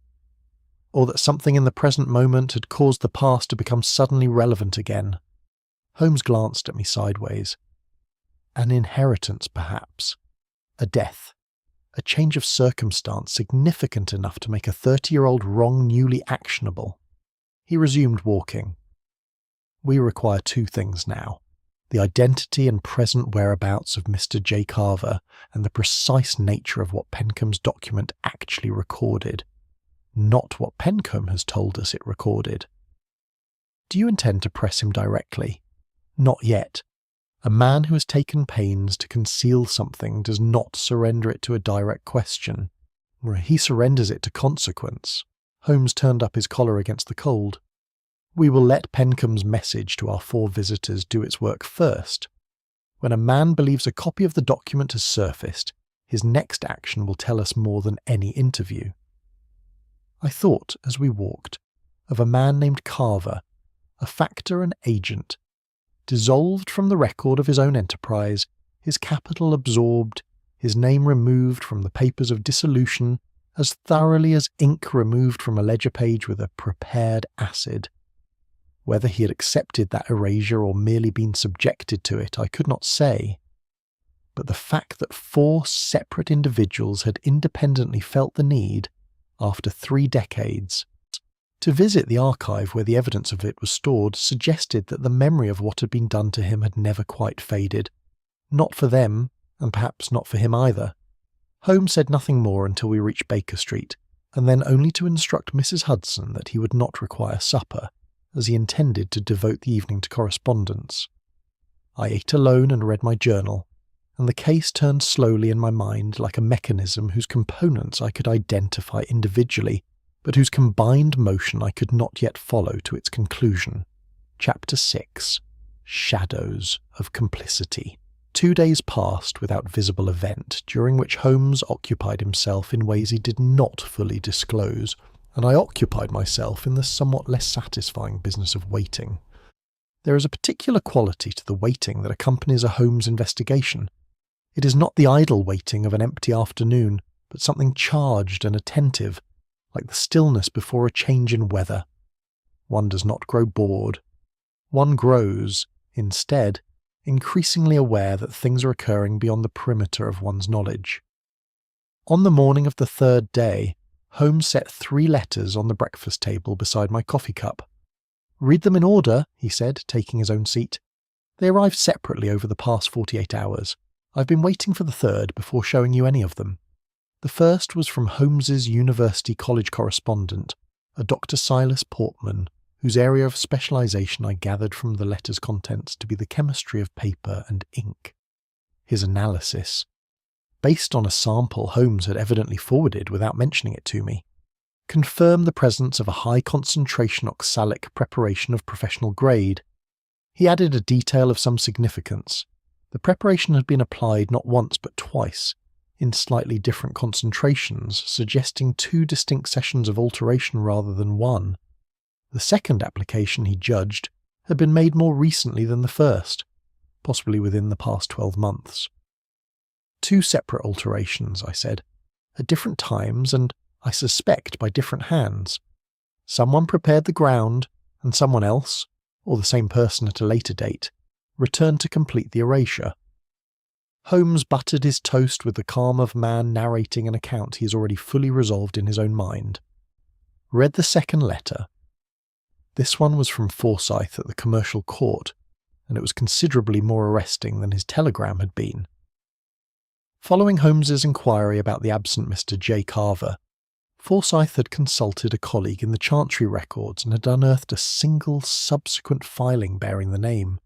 or that something in the present moment had caused the past to become suddenly relevant again." Holmes glanced at me sideways. "An inheritance, perhaps. A death. A change of circumstance significant enough to make a 30-year-old wrong newly actionable." He resumed walking. "We require 2 things now. The identity and present whereabouts of Mr. J. Carver and the precise nature of what Pencom's document actually recorded, not what Pencom has told us it recorded." "Do you intend to press him directly?" "Not yet. A man who has taken pains to conceal something does not surrender it to a direct question. He surrenders it to consequence." Holmes turned up his collar against the cold. "We will let Pencom's message to our 4 visitors do its work first. When a man believes a copy of the document has surfaced, his next action will tell us more than any interview. I thought, as we walked, of a man named Carver, a factor and agent, dissolved from the record of his own enterprise, his capital absorbed, his name removed from the papers of dissolution as thoroughly as ink removed from a ledger page with a prepared acid. Whether he had accepted that erasure or merely been subjected to it, I could not say. But the fact that 4 separate individuals had independently felt the need, after 3 decades, to visit the archive where the evidence of it was stored suggested that the memory of what had been done to him had never quite faded. Not for them, and perhaps not for him either. Holmes said nothing more until we reached Baker Street, and then only to instruct Mrs. Hudson that he would not require supper, as he intended to devote the evening to correspondence. I ate alone and read my journal, and the case turned slowly in my mind like a mechanism whose components I could identify individually, but whose combined motion I could not yet follow to its conclusion. Chapter 6. Shadows of Complicity. 2 days passed without visible event, during which Holmes occupied himself in ways he did not fully disclose, and I occupied myself in the somewhat less satisfying business of waiting. There is a particular quality to the waiting that accompanies a Holmes investigation. It is not the idle waiting of an empty afternoon, but something charged and attentive, like the stillness before a change in weather. One does not grow bored. One grows, instead, increasingly aware that things are occurring beyond the perimeter of one's knowledge. On the morning of the 3rd day, Holmes set 3 letters on the breakfast table beside my coffee cup. "Read them in order," he said, taking his own seat. "They arrived separately over the past 48 hours. I've been waiting for the 3rd before showing you any of them." The first was from Holmes's University College correspondent, a Dr. Silas Portman, whose area of specialization I gathered from the letter's contents to be the chemistry of paper and ink. His analysis, based on a sample Holmes had evidently forwarded without mentioning it to me, confirmed the presence of a high concentration oxalic preparation of professional grade. He added a detail of some significance. The preparation had been applied not once but twice, in slightly different concentrations, suggesting 2 distinct sessions of alteration rather than 1. The second application, he judged, had been made more recently than the first, possibly within the past 12 months. 2 separate alterations, I said, at different times and, I suspect, by different hands. Someone prepared the ground, and someone else, or the same person at a later date, returned to complete the erasure. Holmes buttered his toast with the calm of man narrating an account he has already fully resolved in his own mind. Read the second letter. This one was from Forsyth at the Commercial Court, and it was considerably more arresting than his telegram had been. Following Holmes's inquiry about the absent Mr. J. Carver, Forsyth had consulted a colleague in the Chancery records and had unearthed a single subsequent filing bearing the name.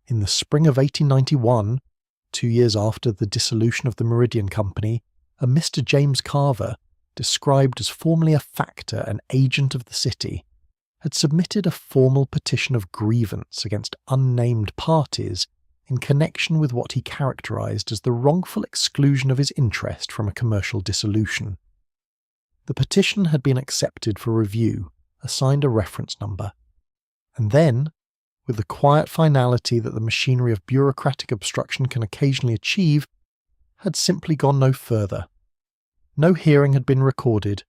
In the spring of 1891, 2 years after the dissolution of the Meridian Company, a Mr. James Carver, described as formerly a factor and agent of the city, had submitted a formal petition of grievance against unnamed parties in connection with what he characterized as the wrongful exclusion of his interest from a commercial dissolution. The petition had been accepted for review, assigned a reference number, and then, with the quiet finality that the machinery of bureaucratic obstruction can occasionally achieve, had simply gone no further. No hearing had been recorded,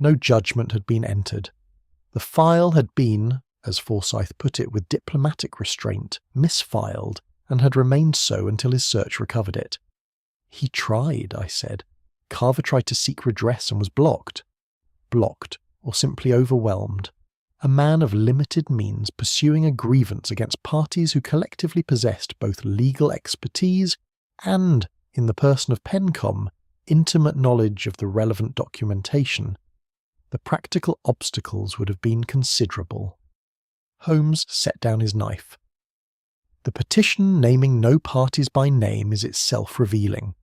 no judgment had been entered. The file had been, as Forsyth put it with diplomatic restraint, misfiled, and had remained so until his search recovered it. He tried, I said. Carver tried to seek redress and was blocked. Blocked, or simply overwhelmed. A man of limited means pursuing a grievance against parties who collectively possessed both legal expertise and, in the person of Pencom, intimate knowledge of the relevant documentation. The practical obstacles would have been considerable. Holmes set down his knife. The petition naming no parties by name is itself revealing.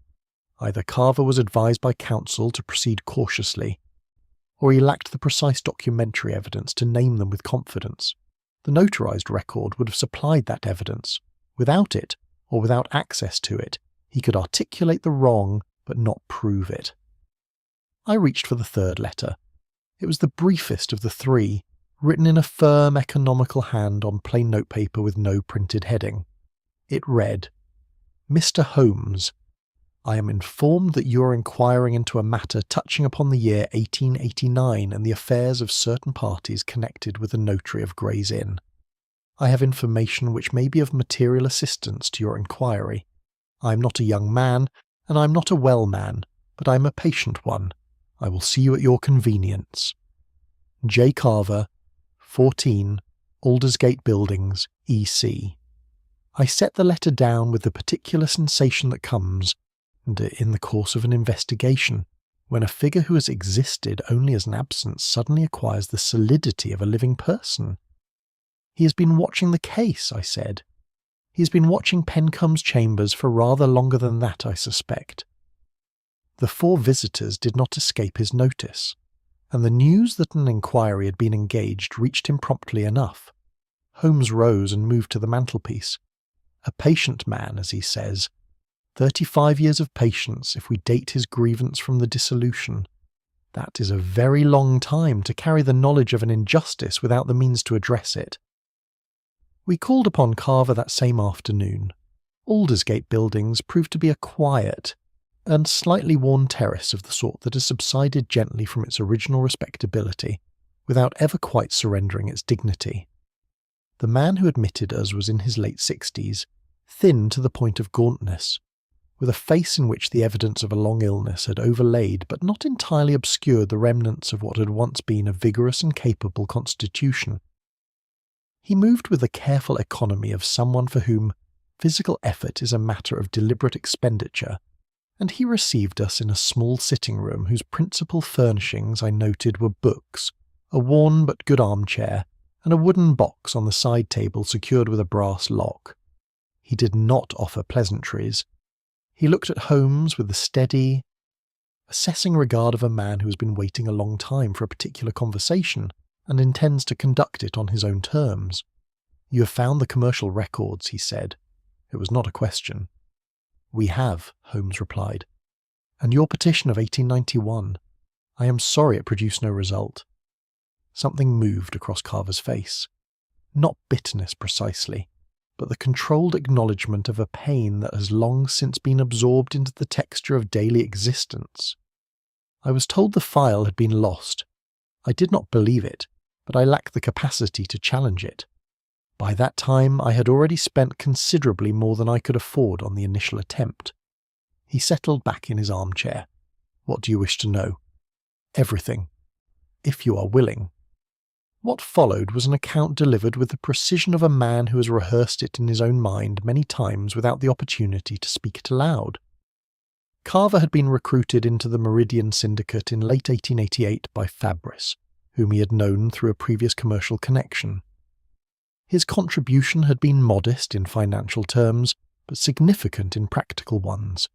Either Carver was advised by counsel to proceed cautiously, or he lacked the precise documentary evidence to name them with confidence. The notarized record would have supplied that evidence. Without it, or without access to it, he could articulate the wrong but not prove it. I reached for the third letter. It was the briefest of the three, written in a firm, economical hand on plain notepaper with no printed heading. It read, "Mr. Holmes, I am informed that you are inquiring into a matter touching upon the year 1889 and the affairs of certain parties connected with the Notary of Gray's Inn. I have information which may be of material assistance to your inquiry. I am not a young man, and I am not a well man, but I am a patient one. I will see you at your convenience. J. Carver, 14, Aldersgate Buildings, E.C." I set the letter down with the particular sensation that comes, and in the course of an investigation, when a figure who has existed only as an absence suddenly acquires the solidity of a living person. "He has been watching the case," I said. "He has been watching Pencombe's chambers for rather longer than that, I suspect." The four visitors did not escape his notice, and the news that an inquiry had been engaged reached him promptly enough. Holmes rose and moved to the mantelpiece. A patient man, as he says. 35 years of patience if we date his grievance from the dissolution. That is a very long time to carry the knowledge of an injustice without the means to address it. We called upon Carver that same afternoon. Aldersgate Buildings proved to be a quiet and slightly worn terrace of the sort that has subsided gently from its original respectability, without ever quite surrendering its dignity. The man who admitted us was in his late 60s, thin to the point of gauntness, with a face in which the evidence of a long illness had overlaid but not entirely obscured the remnants of what had once been a vigorous and capable constitution. He moved with the careful economy of someone for whom physical effort is a matter of deliberate expenditure, and he received us in a small sitting room whose principal furnishings, I noted, were books, a worn but good armchair, and a wooden box on the side table secured with a brass lock. He did not offer pleasantries. He looked at Holmes with the steady, assessing regard of a man who has been waiting a long time for a particular conversation and intends to conduct it on his own terms. "You have found the commercial records," he said. It was not a question. "We have," Holmes replied. "And your petition of 1891. I am sorry it produced no result." Something moved across Carver's face. Not bitterness precisely, but the controlled acknowledgement of a pain that has long since been absorbed into the texture of daily existence. I was told the file had been lost. I did not believe it, but I lacked the capacity to challenge it. By that time I had already spent considerably more than I could afford on the initial attempt. He settled back in his armchair. "What do you wish to know?" "Everything, if you are willing." What followed was an account delivered with the precision of a man who has rehearsed it in his own mind many times without the opportunity to speak it aloud. Carver had been recruited into the Meridian Syndicate in late 1888 by Fabris, whom he had known through a previous commercial connection. His contribution had been modest in financial terms, but significant in practical ones.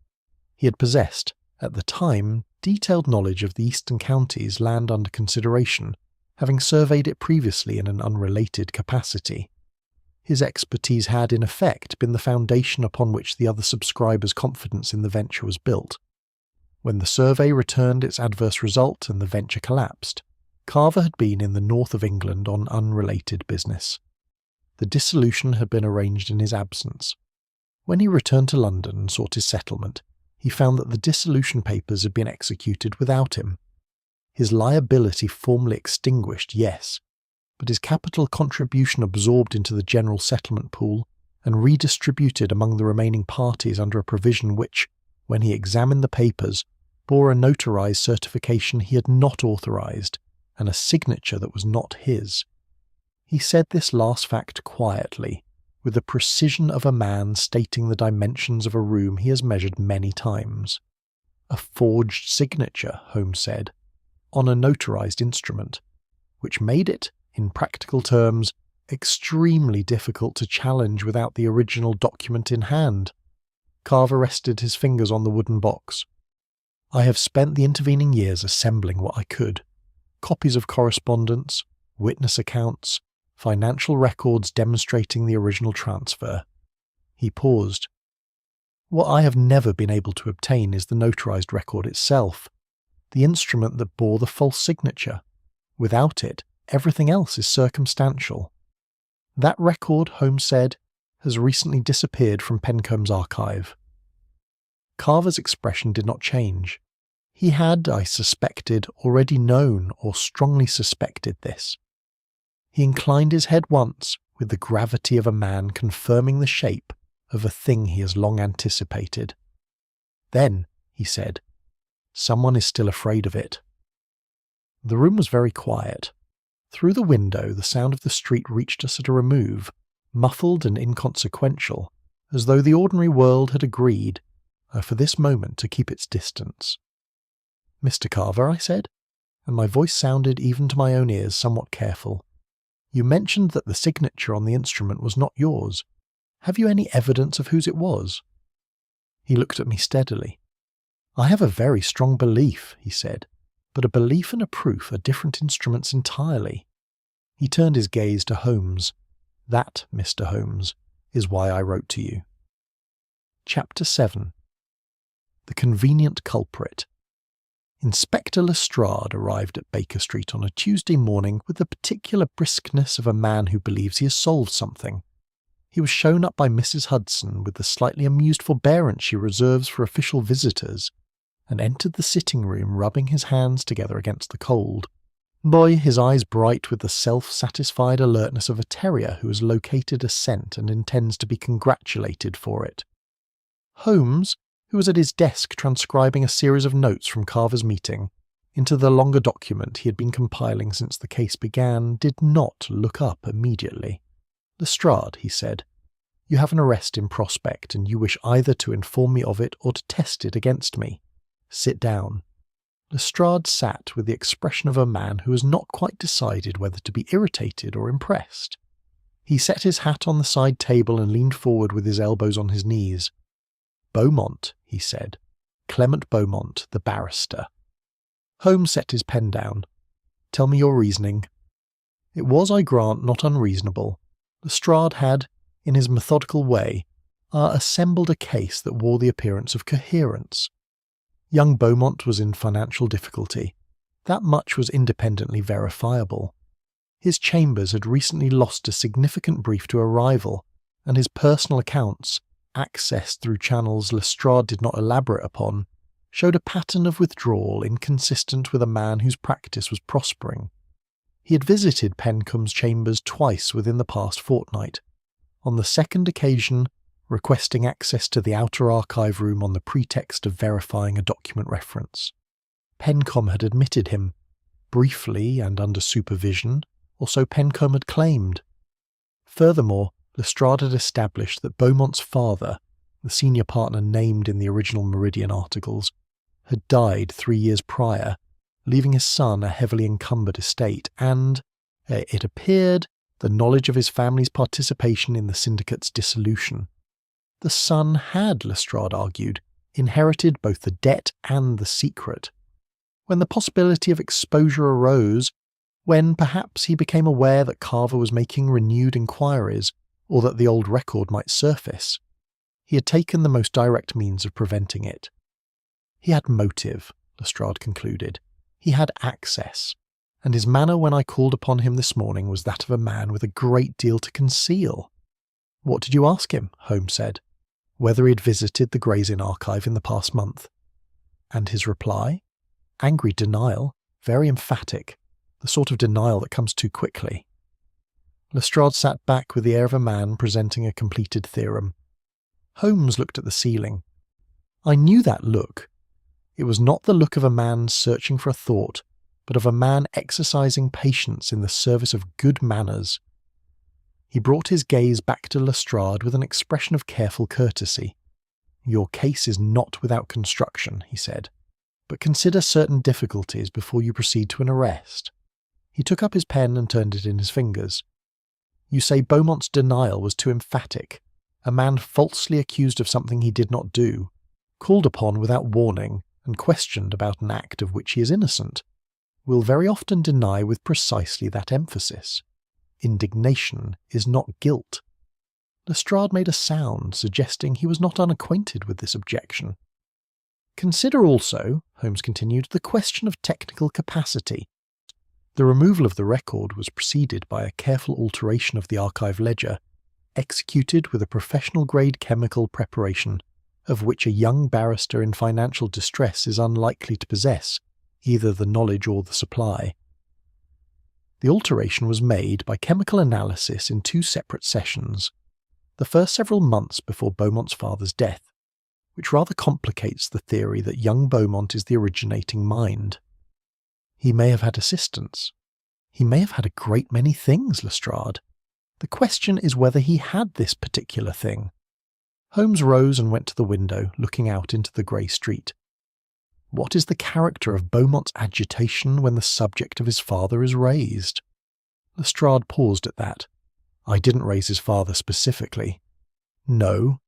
He had possessed, at the time, detailed knowledge of the eastern counties land under consideration, having surveyed it previously in an unrelated capacity. His expertise had, in effect, been the foundation upon which the other subscribers' confidence in the venture was built. When the survey returned its adverse result and the venture collapsed, Carver had been in the north of England on unrelated business. The dissolution had been arranged in his absence. When he returned to London and sought his settlement, he found that the dissolution papers had been executed without him. His liability formally extinguished, yes, but his capital contribution absorbed into the general settlement pool and redistributed among the remaining parties under a provision which, when he examined the papers, bore a notarized certification he had not authorized and a signature that was not his. He said this last fact quietly, with the precision of a man stating the dimensions of a room he has measured many times. A forged signature, Holmes said, on a notarized instrument, which made it, in practical terms, extremely difficult to challenge without the original document in hand. Carver rested his fingers on the wooden box. "I have spent the intervening years assembling what I could. Copies of correspondence, witness accounts, financial records demonstrating the original transfer." He paused, What I have never been able to obtain is the notarized record itself, the instrument that bore the false signature. Without it, everything else is circumstantial. That record, Holmes said, has recently disappeared from Pencombe's archive. Carver's expression did not change. He had, I suspected, already known or strongly suspected this. He inclined his head once with the gravity of a man confirming the shape of a thing he has long anticipated. Then, he said, someone is still afraid of it. The room was very quiet. Through the window, the sound of the street reached us at a remove, muffled and inconsequential, as though the ordinary world had agreed, for this moment, to keep its distance. "Mr. Carver," I said, and my voice sounded, even to my own ears, somewhat careful. "You mentioned that the signature on the instrument was not yours. Have you any evidence of whose it was?" He looked at me steadily. "I have a very strong belief," he said, "but a belief and a proof are different instruments entirely." He turned his gaze to Holmes. "That, Mr. Holmes, is why I wrote to you." Chapter 7. The Convenient Culprit. Inspector Lestrade arrived at Baker Street on a Tuesday morning with the particular briskness of a man who believes he has solved something. He was shown up by Mrs. Hudson with the slightly amused forbearance she reserves for official visitors, and entered the sitting room rubbing his hands together against the cold. Boy, his eyes bright with the self-satisfied alertness of a terrier who has located a scent and intends to be congratulated for it. Holmes, who was at his desk transcribing a series of notes from Carver's meeting into the longer document he had been compiling since the case began, did not look up immediately. "Lestrade," he said, "you have an arrest in prospect, and you wish either to inform me of it or to test it against me. Sit down." Lestrade sat with the expression of a man who has not quite decided whether to be irritated or impressed. He set his hat on the side table and leaned forward with his elbows on his knees. "Beaumont," he said. "Clement Beaumont, the barrister." Holmes set his pen down. "Tell me your reasoning." It was, I grant, not unreasonable. Lestrade had, in his methodical way, assembled a case that wore the appearance of coherence. Young Beaumont was in financial difficulty. That much was independently verifiable. His chambers had recently lost a significant brief to a rival, and his personal accounts, accessed through channels Lestrade did not elaborate upon, showed a pattern of withdrawal inconsistent with a man whose practice was prospering. He had visited Pencombe's chambers twice within the past fortnight, on the second occasion requesting access to the outer archive room on the pretext of verifying a document reference. Pencombe had admitted him, briefly and under supervision, or so Pencombe had claimed. Furthermore, Lestrade had established that Beaumont's father, the senior partner named in the original Meridian articles, had died 3 years prior, leaving his son a heavily encumbered estate and, it appeared, the knowledge of his family's participation in the syndicate's dissolution. The son had, Lestrade argued, inherited both the debt and the secret. When the possibility of exposure arose, when perhaps he became aware that Carver was making renewed inquiries, or that the old record might surface, he had taken the most direct means of preventing it. He had motive, Lestrade concluded. He had access, and his manner when I called upon him this morning was that of a man with a great deal to conceal. "What did you ask him?" Holmes said. "Whether he had visited the Gray's Inn archive in the past month." "And his reply?" "Angry denial, very emphatic, the sort of denial that comes too quickly." Lestrade sat back with the air of a man presenting a completed theorem. Holmes looked at the ceiling. I knew that look. It was not the look of a man searching for a thought, but of a man exercising patience in the service of good manners. He brought his gaze back to Lestrade with an expression of careful courtesy. "Your case is not without construction," he said, "but consider certain difficulties before you proceed to an arrest." He took up his pen and turned it in his fingers. "You say Beaumont's denial was too emphatic. A man falsely accused of something he did not do, called upon without warning, and questioned about an act of which he is innocent, will very often deny with precisely that emphasis. Indignation is not guilt." Lestrade made a sound suggesting he was not unacquainted with this objection. Consider also, Holmes continued, the question of technical capacity. The removal of the record was preceded by a careful alteration of the archive ledger, executed with a professional-grade chemical preparation, of which a young barrister in financial distress is unlikely to possess either the knowledge or the supply. The alteration was made by chemical analysis in 2 separate sessions, the first several months before Beaumont's father's death, which rather complicates the theory that young Beaumont is the originating mind. He may have had assistants. He may have had a great many things, Lestrade. The question is whether he had this particular thing. Holmes rose and went to the window, looking out into the grey street. What is the character of Beaumont's agitation when the subject of his father is raised? Lestrade paused at that. I didn't raise his father specifically. No.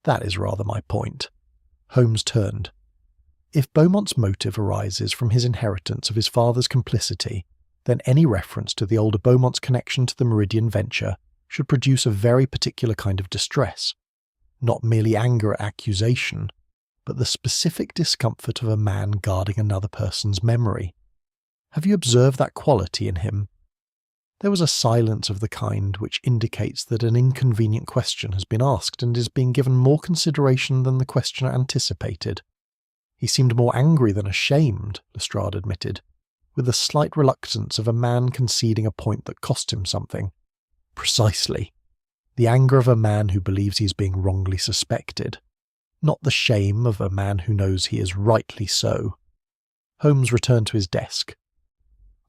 That is rather my point. Holmes turned. If Beaumont's motive arises from his inheritance of his father's complicity, then any reference to the older Beaumont's connection to the Meridian venture should produce a very particular kind of distress, not merely anger at accusation, but the specific discomfort of a man guarding another person's memory. Have you observed that quality in him? There was a silence of the kind which indicates that an inconvenient question has been asked and is being given more consideration than the questioner anticipated. He seemed more angry than ashamed, Lestrade admitted, with the slight reluctance of a man conceding a point that cost him something. Precisely. The anger of a man who believes he is being wrongly suspected, not the shame of a man who knows he is rightly so. Holmes returned to his desk.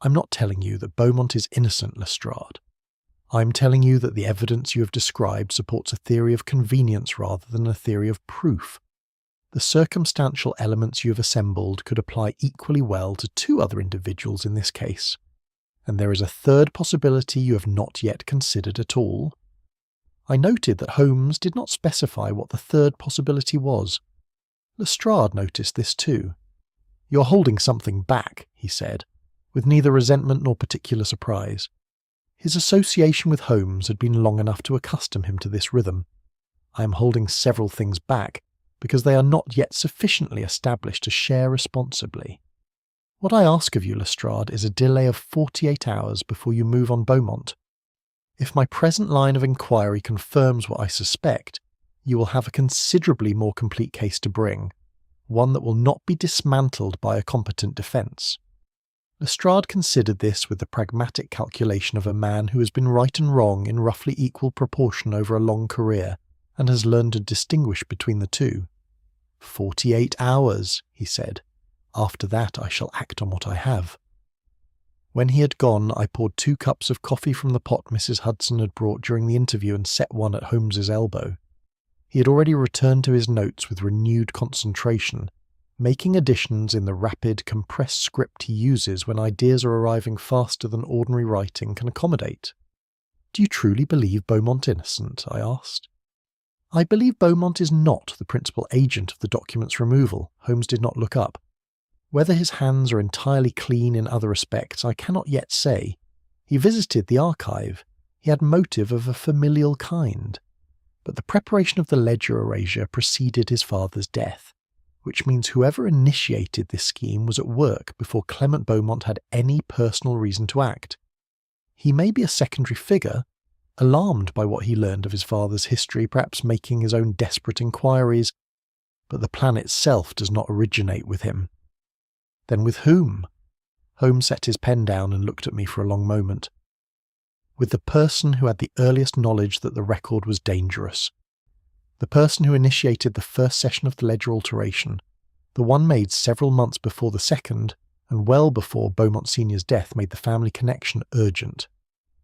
I'm not telling you that Beaumont is innocent, Lestrade. I'm telling you that the evidence you have described supports a theory of convenience rather than a theory of proof. The circumstantial elements you have assembled could apply equally well to 2 other individuals in this case. And there is a third possibility you have not yet considered at all. I noted that Holmes did not specify what the third possibility was. Lestrade noticed this too. You're holding something back, he said, with neither resentment nor particular surprise. His association with Holmes had been long enough to accustom him to this rhythm. I am holding several things back, because they are not yet sufficiently established to share responsibly. What I ask of you, Lestrade, is a delay of 48 hours before you move on Beaumont. If my present line of inquiry confirms what I suspect, you will have a considerably more complete case to bring, one that will not be dismantled by a competent defence. Lestrade considered this with the pragmatic calculation of a man who has been right and wrong in roughly equal proportion over a long career, and has learned to distinguish between the two. 48 hours, he said. After that I shall act on what I have. When he had gone, I poured 2 cups of coffee from the pot Mrs. Hudson had brought during the interview and set one at Holmes's elbow. He had already returned to his notes with renewed concentration, making additions in the rapid, compressed script he uses when ideas are arriving faster than ordinary writing can accommodate. Do you truly believe Beaumont innocent? I asked. I believe Beaumont is not the principal agent of the document's removal. Holmes did not look up. Whether his hands are entirely clean in other respects, I cannot yet say. He visited the archive. He had motive of a familial kind. But the preparation of the ledger erasure preceded his father's death, which means whoever initiated this scheme was at work before Clement Beaumont had any personal reason to act. He may be a secondary figure, alarmed by what he learned of his father's history, perhaps making his own desperate inquiries, but the plan itself does not originate with him. Then with whom? Holmes set his pen down and looked at me for a long moment. With the person who had the earliest knowledge that the record was dangerous. The person who initiated the first session of the ledger alteration, the one made several months before the second, and well before Beaumont Sr.'s death made the family connection urgent.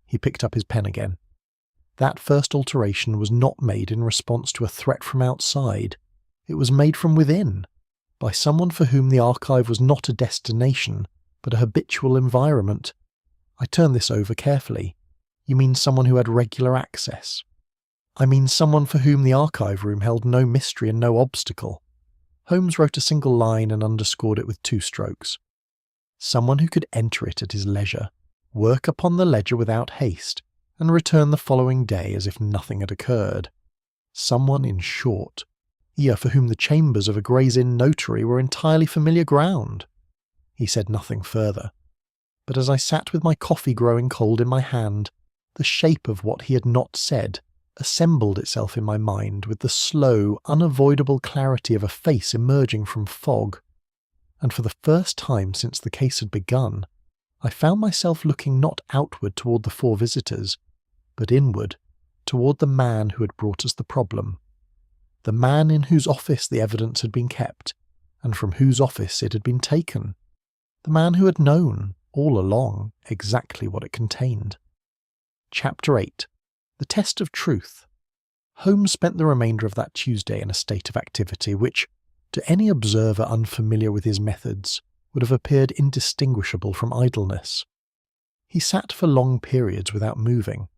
He picked up his pen again. That first alteration was not made in response to a threat from outside. It was made from within, by someone for whom the archive was not a destination, but a habitual environment. I turned this over carefully. You mean someone who had regular access? I mean someone for whom the archive room held no mystery and no obstacle. Holmes wrote a single line and underscored it with 2 strokes. Someone who could enter it at his leisure, work upon the ledger without haste, and returned the following day as if nothing had occurred. Someone, in short, for whom the chambers of a Gray's Inn notary were entirely familiar ground. He said nothing further, but as I sat with my coffee growing cold in my hand, the shape of what he had not said assembled itself in my mind with the slow, unavoidable clarity of a face emerging from fog, and for the first time since the case had begun, I found myself looking not outward toward the 4 visitors, but inward toward the man who had brought us the problem, the man in whose office the evidence had been kept, and from whose office it had been taken, the man who had known, all along, exactly what it contained. Chapter 8. The Test of Truth. Holmes spent the remainder of that Tuesday in a state of activity which, to any observer unfamiliar with his methods, would have appeared indistinguishable from idleness. He sat for long periods without moving.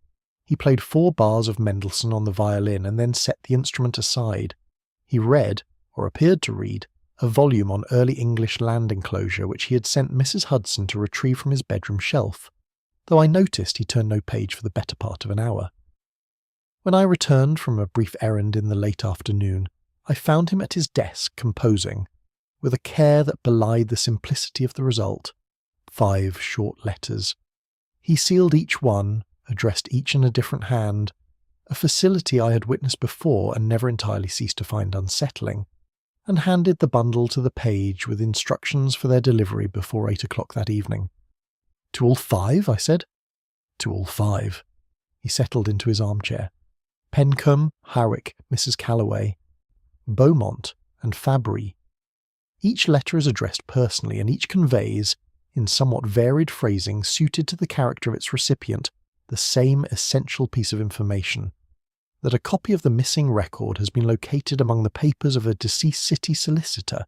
He played 4 bars of Mendelssohn on the violin and then set the instrument aside. He read, or appeared to read, a volume on early English land enclosure which he had sent Mrs. Hudson to retrieve from his bedroom shelf, though I noticed he turned no page for the better part of an hour. When I returned from a brief errand in the late afternoon, I found him at his desk composing, with a care that belied the simplicity of the result, 5 short letters. He sealed each one, addressed each in a different hand, a facility I had witnessed before and never entirely ceased to find unsettling, and handed the bundle to the page with instructions for their delivery before 8 o'clock that evening. "To all 5?" I said. "To all 5. He settled into his armchair. "Pencombe, Hawick, Mrs. Calloway, Beaumont, and Fabry. Each letter is addressed personally, and each conveys, in somewhat varied phrasing suited to the character of its recipient, the same essential piece of information, that a copy of the missing record has been located among the papers of a deceased city solicitor,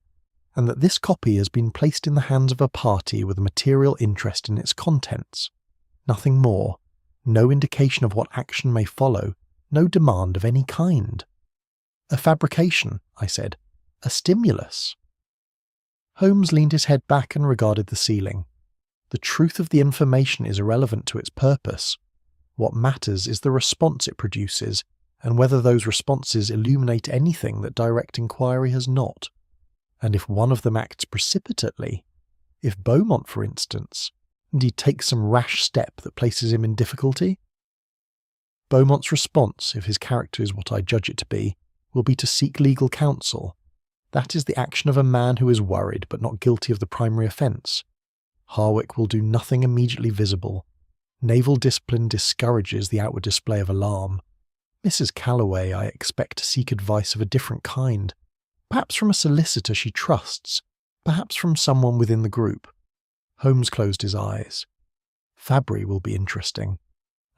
and that this copy has been placed in the hands of a party with a material interest in its contents. Nothing more, no indication of what action may follow, no demand of any kind." "A fabrication," I said. "A stimulus." Holmes leaned his head back and regarded the ceiling. "The truth of the information is irrelevant to its purpose. What matters is the response it produces, and whether those responses illuminate anything that direct inquiry has not. And if one of them acts precipitately, if Beaumont, for instance, indeed takes some rash step that places him in difficulty, Beaumont's response, if his character is what I judge it to be, will be to seek legal counsel. That is the action of a man who is worried but not guilty of the primary offence. Hawick will do nothing immediately visible. Naval discipline discourages the outward display of alarm. Mrs. Calloway, I expect to seek advice of a different kind, perhaps from a solicitor she trusts, perhaps from someone within the group." Holmes closed his eyes. "Fabry will be interesting.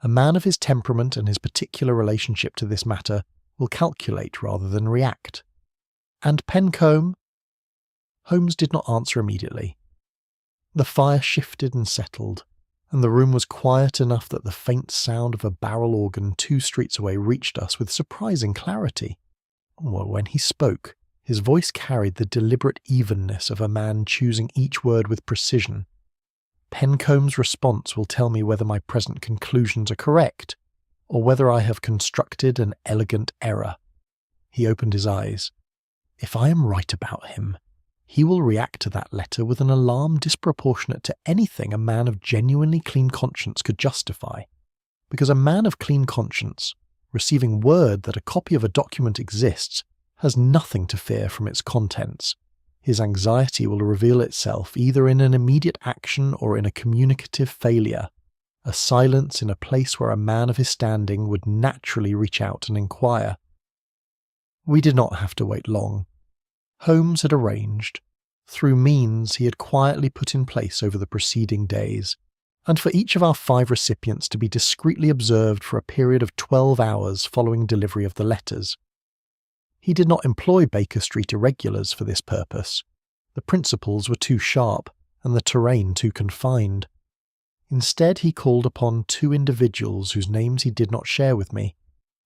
A man of his temperament and his particular relationship to this matter will calculate rather than react. And Pencombe?" Holmes did not answer immediately. The fire shifted and settled, and the room was quiet enough that the faint sound of a barrel organ 2 streets away reached us with surprising clarity. When he spoke, his voice carried the deliberate evenness of a man choosing each word with precision. "Pencombe's response will tell me whether my present conclusions are correct, or whether I have constructed an elegant error." He opened his eyes. "If I am right about him, he will react to that letter with an alarm disproportionate to anything a man of genuinely clean conscience could justify, because a man of clean conscience, receiving word that a copy of a document exists, has nothing to fear from its contents. His anxiety will reveal itself either in an immediate action or in a communicative failure, a silence in a place where a man of his standing would naturally reach out and inquire." We did not have to wait long. Holmes had arranged, through means he had quietly put in place over the preceding days, and for each of our 5 recipients to be discreetly observed for a period of 12 hours following delivery of the letters. He did not employ Baker Street irregulars for this purpose. The principals were too sharp, and the terrain too confined. Instead, he called upon 2 individuals whose names he did not share with me,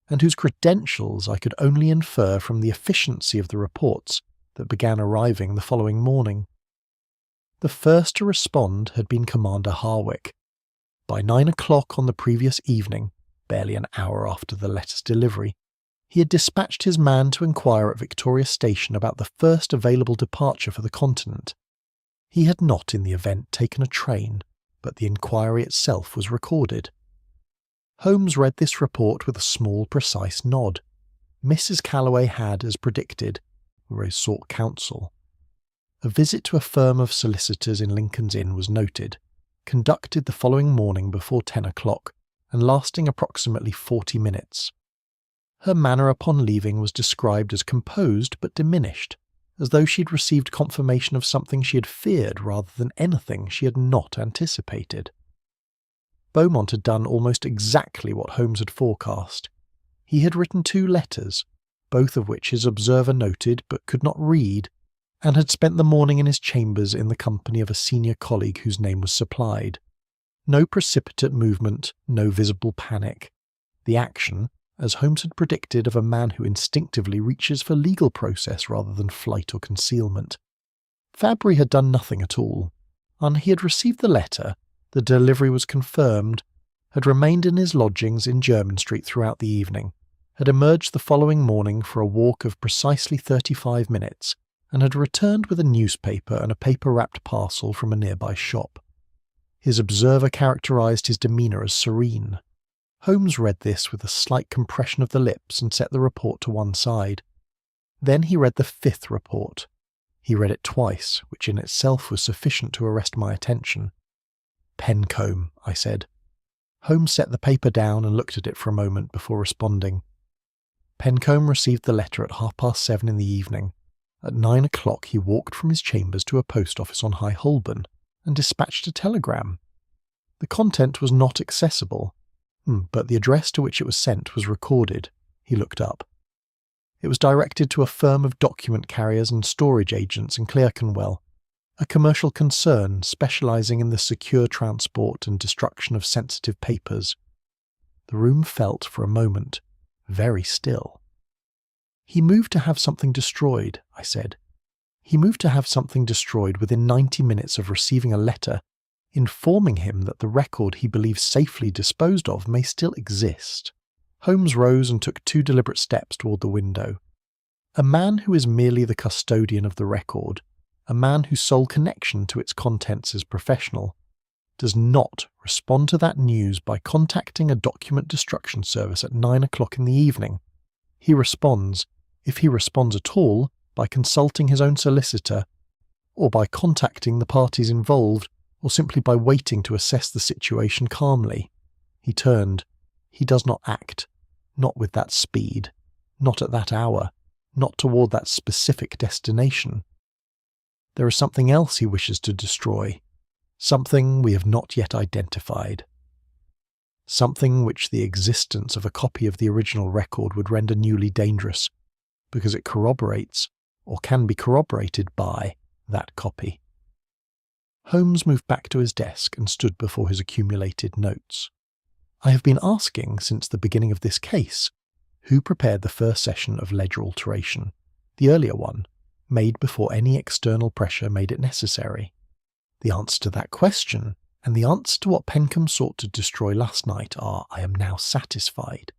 and whose credentials I could only infer from the efficiency of the reports that began arriving the following morning. The first to respond had been Commander Hawick. By 9 o'clock on the previous evening, barely an hour after the letter's delivery, he had dispatched his man to inquire at Victoria Station about the first available departure for the continent. He had not, in the event, taken a train, but the inquiry itself was recorded. Holmes read this report with a small, precise nod. Mrs. Calloway had, as predicted, sought counsel. A visit to a firm of solicitors in Lincoln's Inn was noted, conducted the following morning before 10 o'clock, and lasting approximately 40 minutes. Her manner upon leaving was described as composed but diminished, as though she had received confirmation of something she had feared rather than anything she had not anticipated. Beaumont had done almost exactly what Holmes had forecast. He had written 2 letters, both of which his observer noted but could not read, and had spent the morning in his chambers in the company of a senior colleague whose name was supplied. No precipitate movement, no visible panic. The action, as Holmes had predicted, of a man who instinctively reaches for legal process rather than flight or concealment. Fabry had done nothing at all, and he had received the letter, the delivery was confirmed, had remained in his lodgings in Jermyn Street throughout the evening, had emerged the following morning for a walk of precisely 35 minutes, and had returned with a newspaper and a paper-wrapped parcel from a nearby shop. His observer characterized his demeanour as serene. Holmes read this with a slight compression of the lips and set the report to one side. Then he read the 5th report. He read it twice, which in itself was sufficient to arrest my attention. "Pencomb," I said. Holmes set the paper down and looked at it for a moment before responding. Pencomb received the letter at 7:30 in the evening. At 9 o'clock he walked from his chambers to a post office on High Holborn and dispatched a telegram. The content was not accessible, but the address to which it was sent was recorded. He looked up. It was directed to a firm of document carriers and storage agents in Clerkenwell, a commercial concern specializing in the secure transport and destruction of sensitive papers. The room felt, for a moment, very still. "He moved to have something destroyed," I said. "He moved to have something destroyed within 90 minutes of receiving a letter informing him that the record he believes safely disposed of may still exist." Holmes rose and took 2 deliberate steps toward the window. A man who is merely the custodian of the record, a man whose sole connection to its contents is professional, does not respond to that news by contacting a document destruction service at 9 o'clock in the evening. He responds, if he responds at all, by consulting his own solicitor, or by contacting the parties involved, or simply by waiting to assess the situation calmly. He turned. He does not act, not with that speed, not at that hour, not toward that specific destination. There is something else he wishes to destroy, something we have not yet identified. Something which the existence of a copy of the original record would render newly dangerous, because it corroborates, or can be corroborated by, that copy. Holmes moved back to his desk and stood before his accumulated notes. "I have been asking since the beginning of this case, who prepared the first session of ledger alteration, the earlier one, made before any external pressure made it necessary? The answer to that question, and the answer to what Pencomb sought to destroy last night are, I am now satisfied.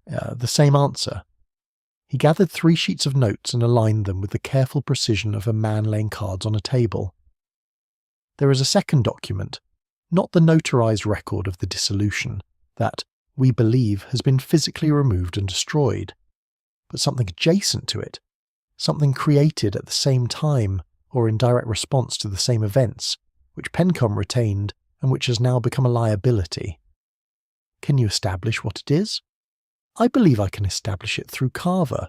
The same answer." He gathered 3 sheets of notes and aligned them with the careful precision of a man laying cards on a table. "There is a second document, not the notarized record of the dissolution, that, we believe, has been physically removed and destroyed, but something adjacent to it, something created at the same time or in direct response to the same events, which Pencomb retained and which has now become a liability. Can you establish what it is?" "I believe I can establish it through Carver.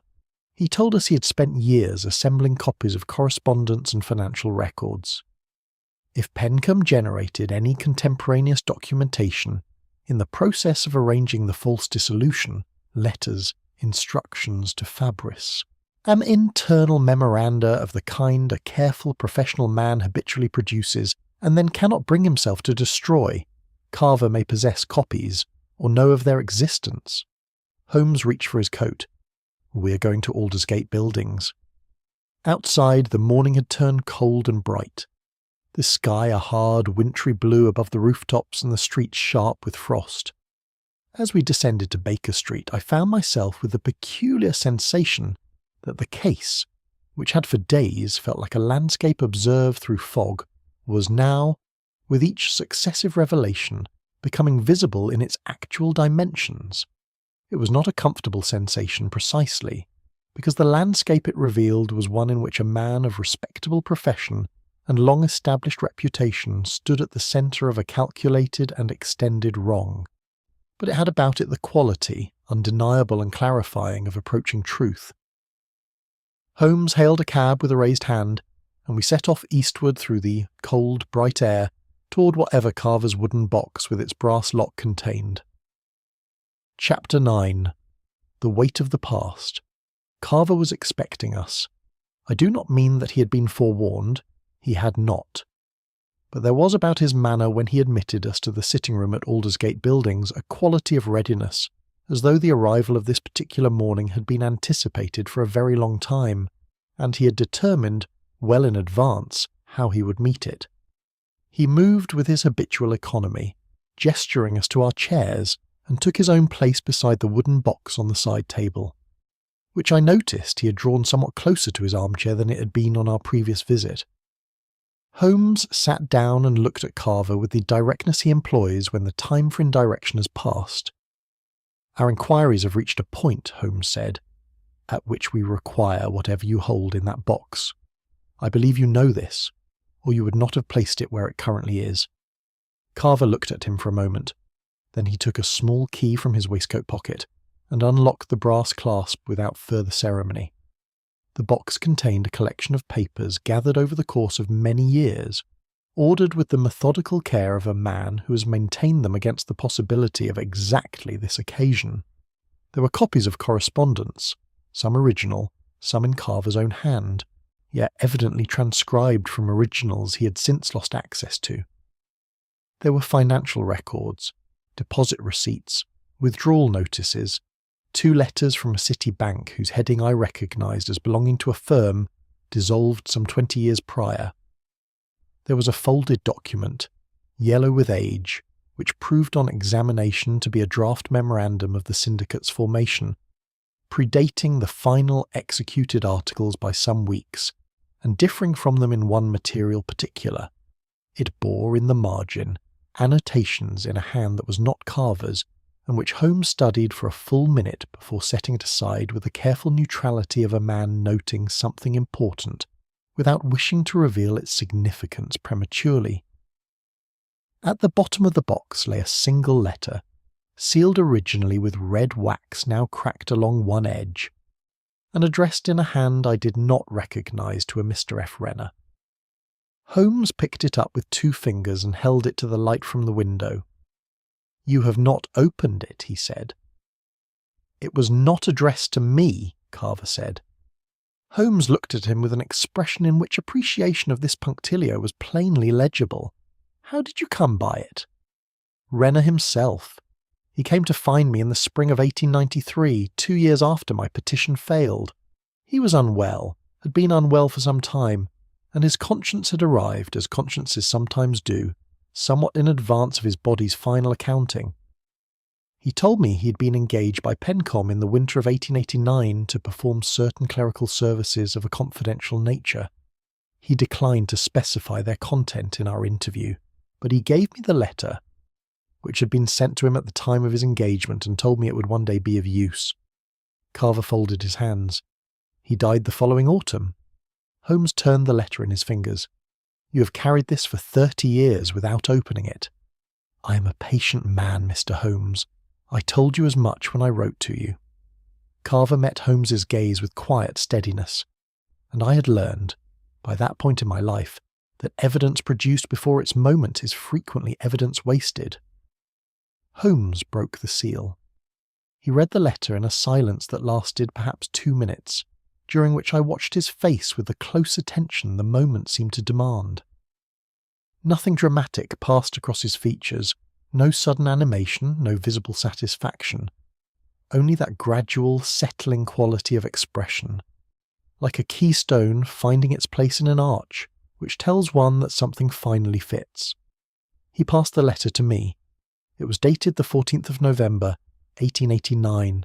He told us he had spent years assembling copies of correspondence and financial records. If Pencomb generated any contemporaneous documentation in the process of arranging the false dissolution, letters, instructions to Fabris, internal memoranda of the kind a careful professional man habitually produces and then cannot bring himself to destroy, Carver may possess copies or know of their existence." Holmes reached for his coat. "We are going to Aldersgate Buildings." Outside, the morning had turned cold and bright. The sky a hard, wintry blue above the rooftops and the streets sharp with frost. As we descended to Baker Street, I found myself with the peculiar sensation that the case, which had for days felt like a landscape observed through fog, was now, with each successive revelation, becoming visible in its actual dimensions. It was not a comfortable sensation precisely, because the landscape it revealed was one in which a man of respectable profession and long-established reputation stood at the centre of a calculated and extended wrong. But it had about it the quality, undeniable and clarifying, of approaching truth. Holmes hailed a cab with a raised hand, and we set off eastward through the cold, bright air toward whatever Carver's wooden box with its brass lock contained. Chapter 9. The Weight of the Past. Carver was expecting us. I do not mean that he had been forewarned. He had not. But there was about his manner when he admitted us to the sitting room at Aldersgate Buildings a quality of readiness, as though the arrival of this particular morning had been anticipated for a very long time, and he had determined, well in advance, how he would meet it. He moved with his habitual economy, gesturing us to our chairs, and took his own place beside the wooden box on the side table, which I noticed he had drawn somewhat closer to his armchair than it had been on our previous visit. Holmes sat down and looked at Carver with the directness he employs when the time for indirection has passed. "Our inquiries have reached a point," Holmes said, "at which we require whatever you hold in that box. I believe you know this, or you would not have placed it where it currently is." Carver looked at him for a moment. Then he took a small key from his waistcoat pocket and unlocked the brass clasp without further ceremony. The box contained a collection of papers gathered over the course of many years, ordered with the methodical care of a man who has maintained them against the possibility of exactly this occasion. There were copies of correspondence, some original, some in Carver's own hand, yet evidently transcribed from originals he had since lost access to. There were financial records, deposit receipts, withdrawal notices, 2 letters from a city bank whose heading I recognised as belonging to a firm dissolved some 20 years prior. There was a folded document, yellow with age, which proved on examination to be a draft memorandum of the syndicate's formation, predating the final executed articles by some weeks, and differing from them in one material particular. It bore in the margin annotations in a hand that was not Carver's, and which Holmes studied for a full minute before setting it aside with the careful neutrality of a man noting something important, without wishing to reveal its significance prematurely. At the bottom of the box lay a single letter, sealed originally with red wax now cracked along one edge, and addressed in a hand I did not recognise to a Mr. F. Renner. Holmes picked it up with 2 fingers and held it to the light from the window. "You have not opened it," he said. "It was not addressed to me," Carver said. Holmes looked at him with an expression in which appreciation of this punctilio was plainly legible. "How did you come by it?" "Renner himself. He came to find me in the spring of 1893, 2 years after my petition failed. He was unwell, had been unwell for some time, and his conscience had arrived, as consciences sometimes do, somewhat in advance of his body's final accounting. He told me he had been engaged by Pencom in the winter of 1889 to perform certain clerical services of a confidential nature. He declined to specify their content in our interview, but he gave me the letter, which had been sent to him at the time of his engagement, and told me it would one day be of use." Carver folded his hands. "He died the following autumn." Holmes turned the letter in his fingers. "You have carried this for 30 years without opening it." "I am a patient man, Mr. Holmes. I told you as much when I wrote to you." Carver met Holmes's gaze with quiet steadiness, and I had learned, by that point in my life, that evidence produced before its moment is frequently evidence wasted. Holmes broke the seal. He read the letter in a silence that lasted perhaps 2 minutes, during which I watched his face with the close attention the moment seemed to demand. Nothing dramatic passed across his features, no sudden animation, no visible satisfaction, only that gradual, settling quality of expression, like a keystone finding its place in an arch, which tells one that something finally fits. He passed the letter to me. It was dated the 14th of November, 1889,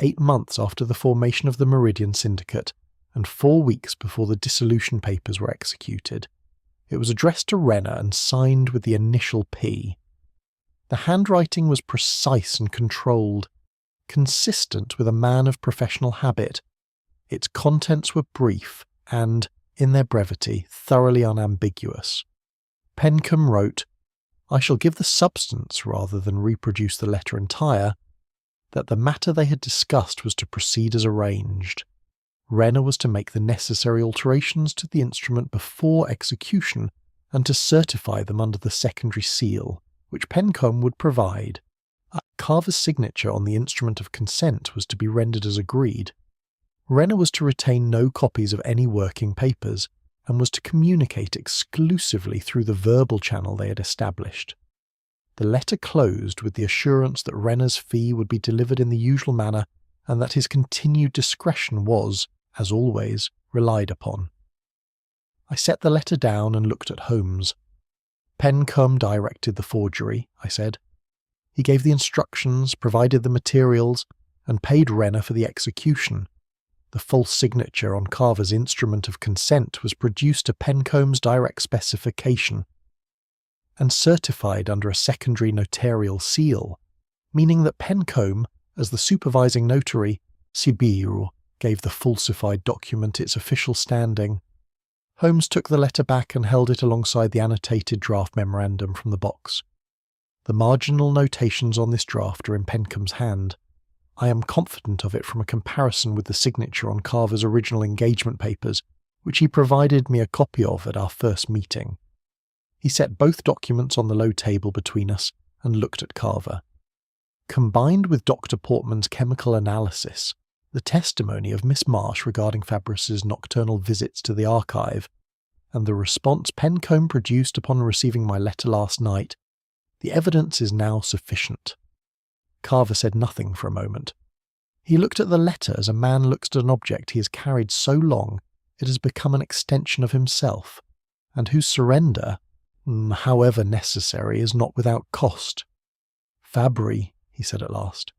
8 months after the formation of the Meridian Syndicate, and 4 weeks before the dissolution papers were executed. It was addressed to Renner and signed with the initial P. The handwriting was precise and controlled, consistent with a man of professional habit. Its contents were brief and, in their brevity, thoroughly unambiguous. Pencomb wrote, "I shall give the substance rather than reproduce the letter entire," that the matter they had discussed was to proceed as arranged. Renner was to make the necessary alterations to the instrument before execution and to certify them under the secondary seal, which Pencomb would provide. Carver's signature on the instrument of consent was to be rendered as agreed. Renner was to retain no copies of any working papers, and was to communicate exclusively through the verbal channel they had established. The letter closed with the assurance that Renner's fee would be delivered in the usual manner, and that his continued discretion was, as always, relied upon. I set the letter down and looked at Holmes. "Pencomb directed the forgery," I said. "He gave the instructions, provided the materials, and paid Renner for the execution. The false signature on Carver's instrument of consent was produced to Pencomb's direct specification, and certified under a secondary notarial seal, meaning that Pencomb, as the supervising notary, Sibiru, gave the falsified document its official standing." Holmes took the letter back and held it alongside the annotated draft memorandum from the box. "The marginal notations on this draft are in Pencomb's hand. I am confident of it from a comparison with the signature on Carver's original engagement papers, which he provided me a copy of at our first meeting." He set both documents on the low table between us and looked at Carver. Combined with Dr. Portman's chemical analysis, the testimony of Miss Marsh regarding Fabris's nocturnal visits to the archive, and the response Pencomb produced upon receiving my letter last night, the evidence is now sufficient. Carver said nothing for a moment. He looked at the letter as a man looks at an object he has carried so long it has become an extension of himself, and whose surrender, however necessary, is not without cost. "Fabry," he said at last.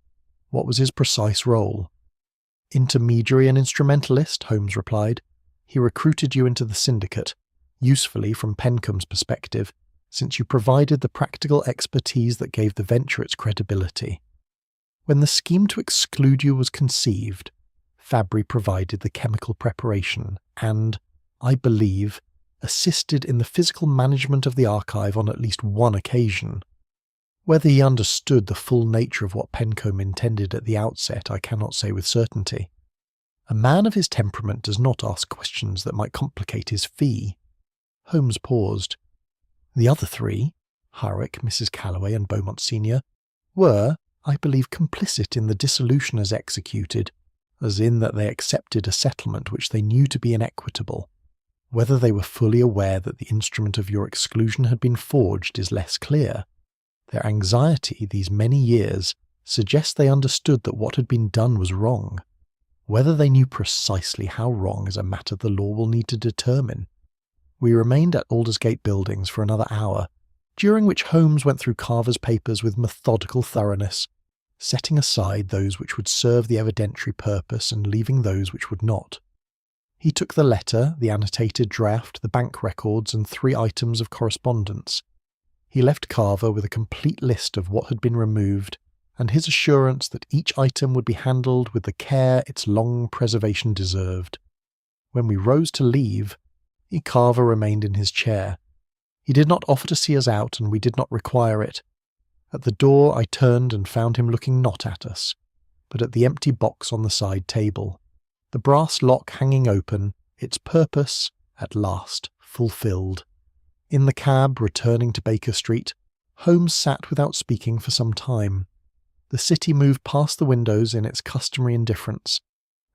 "What was his precise role?" "Intermediary and instrumentalist," Holmes replied. "He recruited you into the syndicate, usefully from Pencomb's perspective, since you provided the practical expertise that gave the venture its credibility. When the scheme to exclude you was conceived, Fabry provided the chemical preparation and, I believe, assisted in the physical management of the archive on at least one occasion. Whether he understood the full nature of what Pencomb intended at the outset, I cannot say with certainty. A man of his temperament does not ask questions that might complicate his fee." Holmes paused. "The other three, Hurwick, Mrs. Calloway, and Beaumont Senior, were, I believe, complicit in the dissolution as executed, as in that they accepted a settlement which they knew to be inequitable. Whether they were fully aware that the instrument of your exclusion had been forged is less clear. Their anxiety these many years suggests they understood that what had been done was wrong. Whether they knew precisely how wrong is a matter the law will need to determine." We remained at Aldersgate Buildings for another hour, during which Holmes went through Carver's papers with methodical thoroughness, setting aside those which would serve the evidentiary purpose and leaving those which would not. He took the letter, the annotated draft, the bank records, and 3 items of correspondence. He left Carver with a complete list of what had been removed, and his assurance that each item would be handled with the care its long preservation deserved. When we rose to leave, Carver remained in his chair. He did not offer to see us out, and we did not require it. At the door I turned and found him looking not at us, but at the empty box on the side table, the brass lock hanging open, its purpose, at last, fulfilled. In the cab, returning to Baker Street, Holmes sat without speaking for some time. The city moved past the windows in its customary indifference,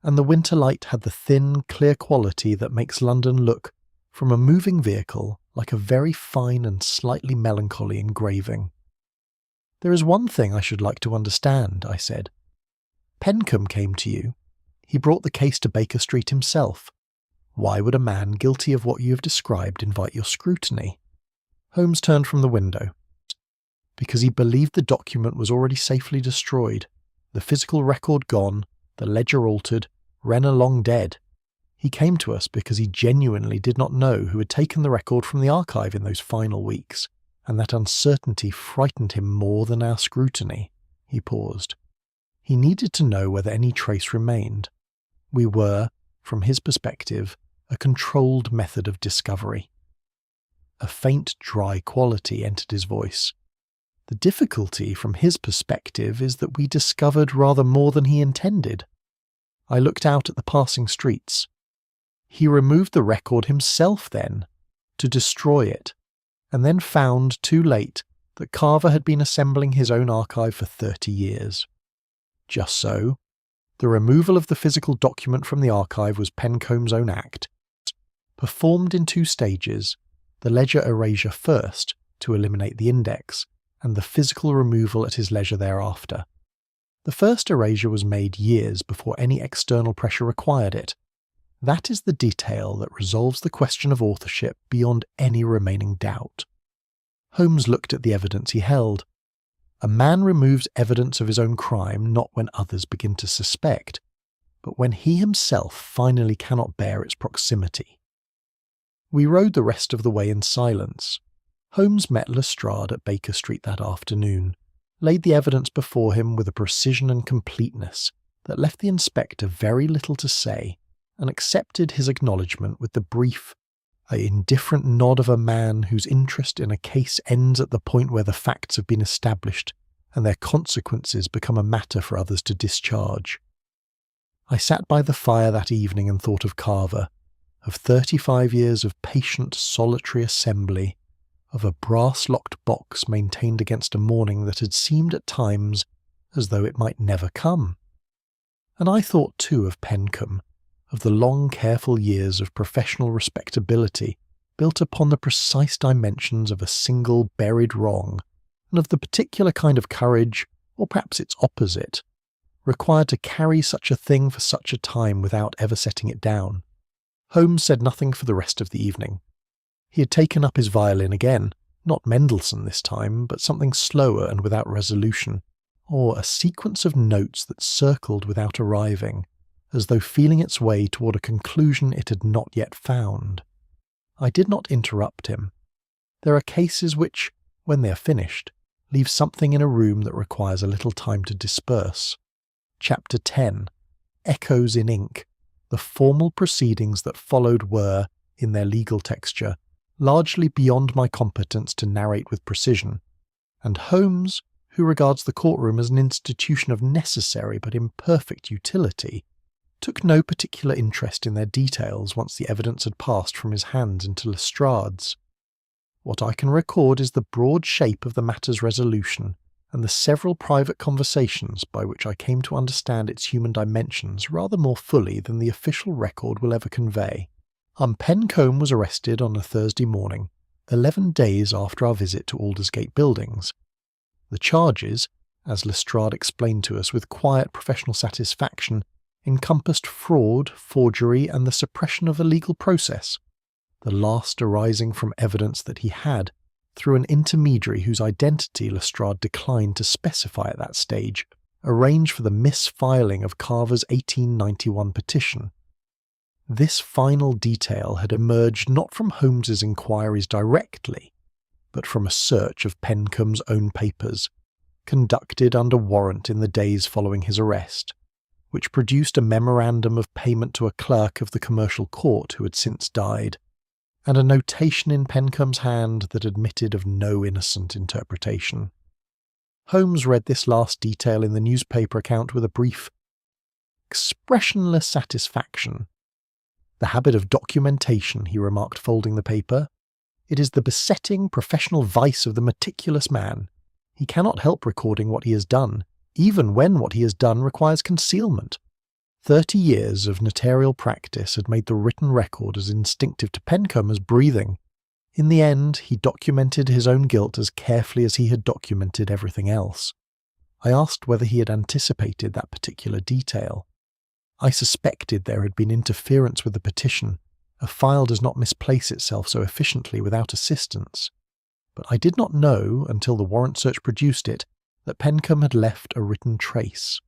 and the winter light had the thin, clear quality that makes London look, from a moving vehicle, like a very fine and slightly melancholy engraving. "There is one thing I should like to understand," I said. "Pencomb came to you. He brought the case to Baker Street himself. Why would a man guilty of what you have described invite your scrutiny?" Holmes turned from the window. "Because he believed the document was already safely destroyed. The physical record gone, the ledger altered, Renner long dead. He came to us because he genuinely did not know who had taken the record from the archive in those final weeks, and that uncertainty frightened him more than our scrutiny. He paused. He needed to know whether any trace remained. We were, from his perspective, a controlled method of discovery. A faint, dry quality entered his voice. The difficulty from his perspective is that we discovered rather more than he intended. I looked out at the passing streets. He removed the record himself then, to destroy it, and then found, too late, that Carver had been assembling his own archive for 30 years. Just so, the removal of the physical document from the archive was Pencombe's own act, performed in 2 stages, the ledger erasure first, to eliminate the index, and the physical removal at his leisure thereafter. The first erasure was made years before any external pressure required it. That is the detail that resolves the question of authorship beyond any remaining doubt. Holmes looked at the evidence he held. A man removes evidence of his own crime not when others begin to suspect, but when he himself finally cannot bear its proximity. We rode the rest of the way in silence. Holmes met Lestrade at Baker Street that afternoon, laid the evidence before him with a precision and completeness that left the inspector very little to say, and accepted his acknowledgment with the brief, indifferent nod of a man whose interest in a case ends at the point where the facts have been established and their consequences become a matter for others to discharge. I sat by the fire that evening and thought of Carver, of 35 years of patient, solitary assembly, of a brass-locked box maintained against a morning that had seemed at times as though it might never come. And I thought too of Pencombe, of the long, careful years of professional respectability built upon the precise dimensions of a single buried wrong, and of the particular kind of courage, or perhaps its opposite, required to carry such a thing for such a time without ever setting it down. Holmes said nothing for the rest of the evening. He had taken up his violin again, not Mendelssohn this time, but something slower and without resolution, or a sequence of notes that circled without arriving, as though feeling its way toward a conclusion it had not yet found. I did not interrupt him. There are cases which, when they are finished, leave something in a room that requires a little time to disperse. Chapter 10. Echoes in Ink. The formal proceedings that followed were, in their legal texture, largely beyond my competence to narrate with precision, and Holmes, who regards the courtroom as an institution of necessary but imperfect utility, took no particular interest in their details once the evidence had passed from his hands into Lestrade's. What I can record is the broad shape of the matter's resolution, and the several private conversations by which I came to understand its human dimensions rather more fully than the official record will ever convey. Pencombe was arrested on a Thursday morning, 11 days after our visit to Aldersgate Buildings. The charges, as Lestrade explained to us with quiet professional satisfaction, encompassed fraud, forgery, and the suppression of a legal process, the last arising from evidence that he had, through an intermediary whose identity Lestrade declined to specify at that stage, arranged for the misfiling of Carver's 1891 petition. This final detail had emerged not from Holmes's inquiries directly, but from a search of Pencombe's own papers, conducted under warrant in the days following his arrest, which produced a memorandum of payment to a clerk of the commercial court who had since died, and a notation in Pencombe's hand that admitted of no innocent interpretation. Holmes read this last detail in the newspaper account with a brief, expressionless satisfaction. The habit of documentation, he remarked, folding the paper. It is the besetting professional vice of the meticulous man. He cannot help recording what he has done, even when what he has done requires concealment. 30 years of notarial practice had made the written record as instinctive to Pencombe as breathing. In the end, he documented his own guilt as carefully as he had documented everything else. I asked whether he had anticipated that particular detail. I suspected there had been interference with the petition. A file does not misplace itself so efficiently without assistance. But I did not know, until the warrant search produced it, that Pencombe had left a written trace.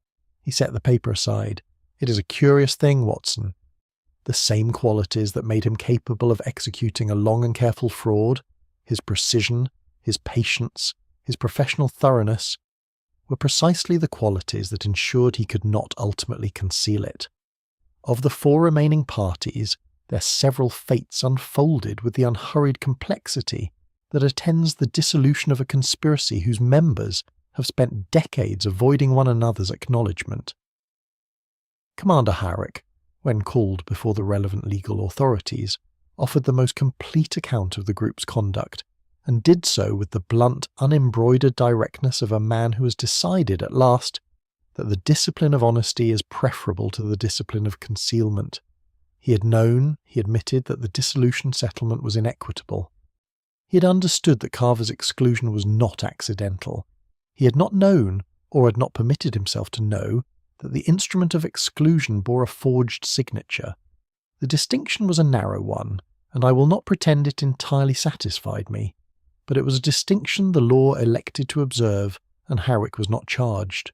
He set the paper aside. "It is a curious thing, Watson. The same qualities that made him capable of executing a long and careful fraud, his precision, his patience, his professional thoroughness, were precisely the qualities that ensured he could not ultimately conceal it. Of the 4 remaining parties, their several fates unfolded with the unhurried complexity that attends the dissolution of a conspiracy whose members have spent decades avoiding one another's acknowledgement." Commander Harrick, when called before the relevant legal authorities, offered the most complete account of the group's conduct, and did so with the blunt, unembroidered directness of a man who has decided at last that the discipline of honesty is preferable to the discipline of concealment. He had known, he admitted, that the dissolution settlement was inequitable. He had understood that Carver's exclusion was not accidental. He had not known, or had not permitted himself to know, that the instrument of exclusion bore a forged signature. The distinction was a narrow one, and I will not pretend it entirely satisfied me, but it was a distinction the law elected to observe, and Harrick was not charged.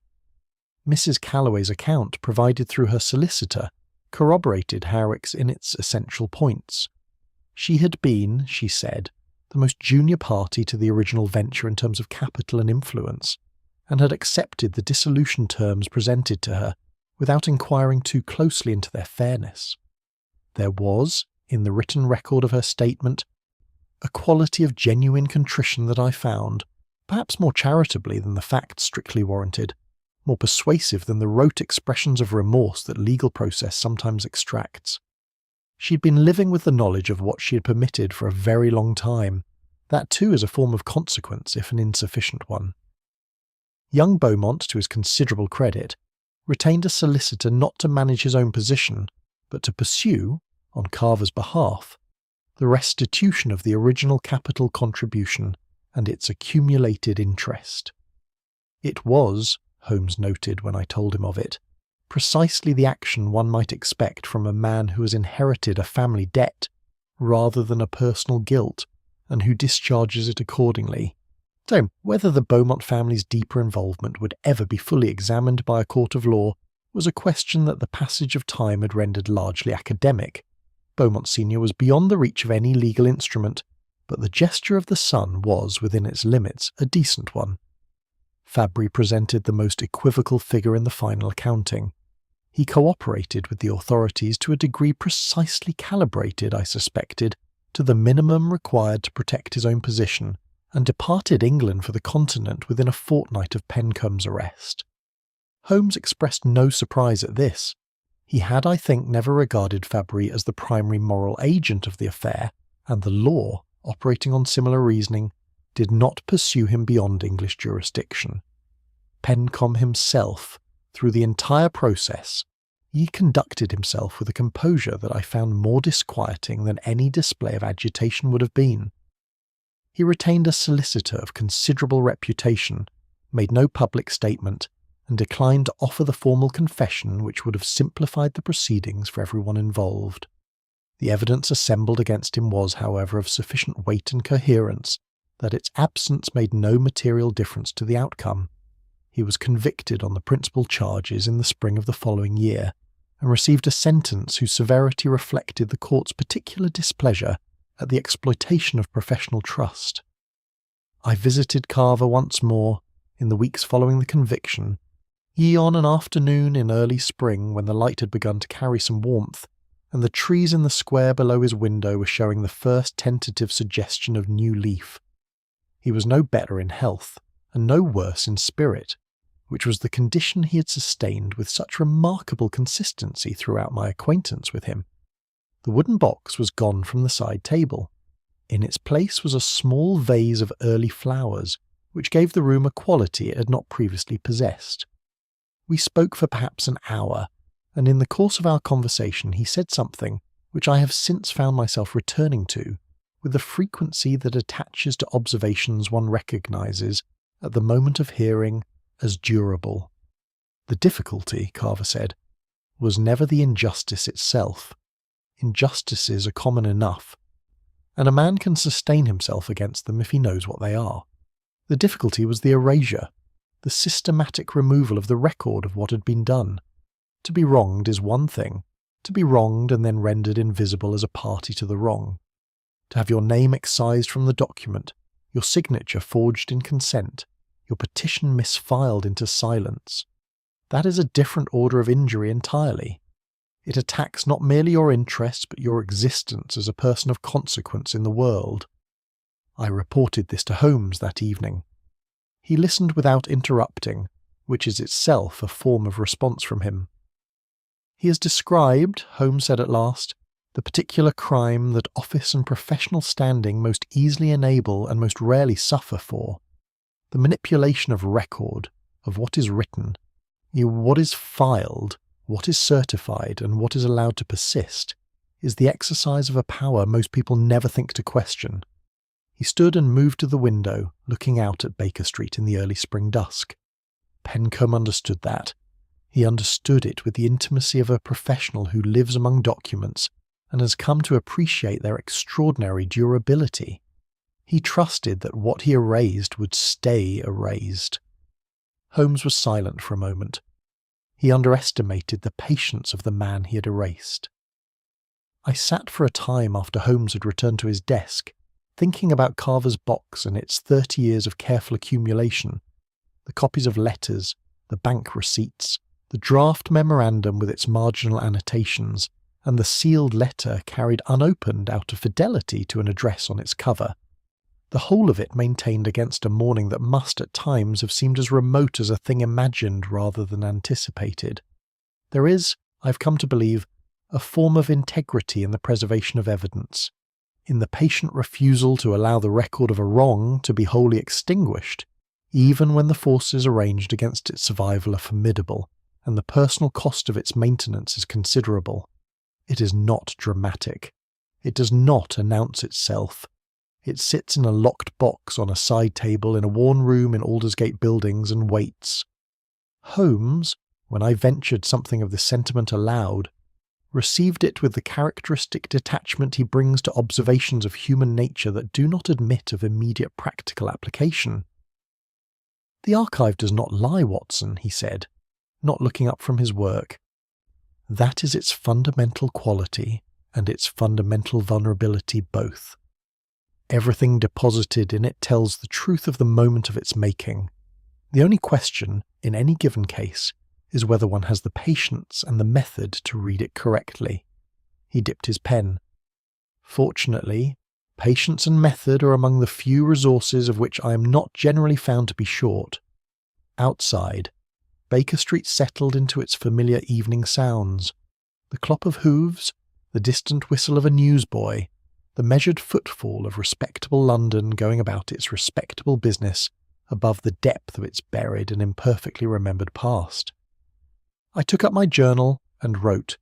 Mrs. Calloway's account, provided through her solicitor, corroborated Harrick's in its essential points. She had been, she said, the most junior party to the original venture in terms of capital and influence, and had accepted the dissolution terms presented to her without inquiring too closely into their fairness. There was, in the written record of her statement, a quality of genuine contrition that I found, perhaps more charitably than the facts strictly warranted, more persuasive than the rote expressions of remorse that legal process sometimes extracts. She had been living with the knowledge of what she had permitted for a very long time. That too is a form of consequence, if an insufficient one. Young Beaumont, to his considerable credit, retained a solicitor not to manage his own position, but to pursue, on Carver's behalf, the restitution of the original capital contribution and its accumulated interest. It was, Holmes noted when I told him of it, precisely the action one might expect from a man who has inherited a family debt rather than a personal guilt, and who discharges it accordingly. So, whether the Beaumont family's deeper involvement would ever be fully examined by a court of law was a question that the passage of time had rendered largely academic. Beaumont Senior was beyond the reach of any legal instrument, but the gesture of the son was, within its limits, a decent one. Fabry presented the most equivocal figure in the final accounting. He cooperated with the authorities to a degree precisely calibrated, I suspected, to the minimum required to protect his own position, and departed England for the continent within a fortnight of Pencombe's arrest. Holmes expressed no surprise at this. He had, I think, never regarded Fabry as the primary moral agent of the affair, and the law, operating on similar reasoning, did not pursue him beyond English jurisdiction. Pencombe himself, through the entire process, he conducted himself with a composure that I found more disquieting than any display of agitation would have been. He retained a solicitor of considerable reputation, made no public statement, and declined to offer the formal confession which would have simplified the proceedings for everyone involved. The evidence assembled against him was, however, of sufficient weight and coherence that its absence made no material difference to the outcome. He was convicted on the principal charges in the spring of the following year, and received a sentence whose severity reflected the court's particular displeasure at the exploitation of professional trust. I visited Carver once more, in the weeks following the conviction, on an afternoon in early spring when the light had begun to carry some warmth, and the trees in the square below his window were showing the first tentative suggestion of new leaf. He was no better in health, and no worse in spirit, which was the condition he had sustained with such remarkable consistency throughout my acquaintance with him. The wooden box was gone from the side table. In its place was a small vase of early flowers, which gave the room a quality it had not previously possessed. We spoke for perhaps an hour, and in the course of our conversation he said something which I have since found myself returning to, with the frequency that attaches to observations one recognizes, at the moment of hearing, as durable. The difficulty, Carver said, was never the injustice itself. Injustices are common enough, and a man can sustain himself against them if he knows what they are. The difficulty was the erasure. the systematic removal of the record of what had been done. To be wronged is one thing, to be wronged and then rendered invisible as a party to the wrong. To have your name excised from the document, your signature forged in consent, your petition misfiled into silence. That is a different order of injury entirely. It attacks not merely your interests but your existence as a person of consequence in the world. I reported this to Holmes that evening. He listened without interrupting, which is itself a form of response from him. He has described, Holmes said at last, the particular crime that office and professional standing most easily enable and most rarely suffer for. The manipulation of record, of what is written, what is filed, what is certified, and what is allowed to persist, is the exercise of a power most people never think to question. He stood and moved to the window, looking out at Baker Street in the early spring dusk. Pencomb understood that. He understood it with the intimacy of a professional who lives among documents and has come to appreciate their extraordinary durability. He trusted that what he erased would stay erased. Holmes was silent for a moment. He underestimated the patience of the man he had erased. I sat for a time after Holmes had returned to his desk, thinking about Carver's box and its 30 years of careful accumulation, the copies of letters, the bank receipts, the draft memorandum with its marginal annotations, and the sealed letter carried unopened out of fidelity to an address on its cover. The whole of it maintained against a morning that must at times have seemed as remote as a thing imagined rather than anticipated. There is, I've come to believe, a form of integrity in the preservation of evidence, in the patient refusal to allow the record of a wrong to be wholly extinguished, even when the forces arranged against its survival are formidable, and the personal cost of its maintenance is considerable. It is not dramatic. It does not announce itself. It sits in a locked box on a side table in a worn room in Aldersgate Buildings and waits. Holmes, when I ventured something of this sentiment aloud, received it with the characteristic detachment he brings to observations of human nature that do not admit of immediate practical application. "The archive does not lie, Watson," he said, not looking up from his work. "That is its fundamental quality and its fundamental vulnerability both. Everything deposited in it tells the truth of the moment of its making. The only question, in any given case, is whether one has the patience and the method to read it correctly." He dipped his pen. "Fortunately, patience and method are among the few resources of which I am not generally found to be short." Outside, Baker Street settled into its familiar evening sounds. The clop of hooves, the distant whistle of a newsboy, the measured footfall of respectable London going about its respectable business above the depth of its buried and imperfectly remembered past. I took up my journal and wrote,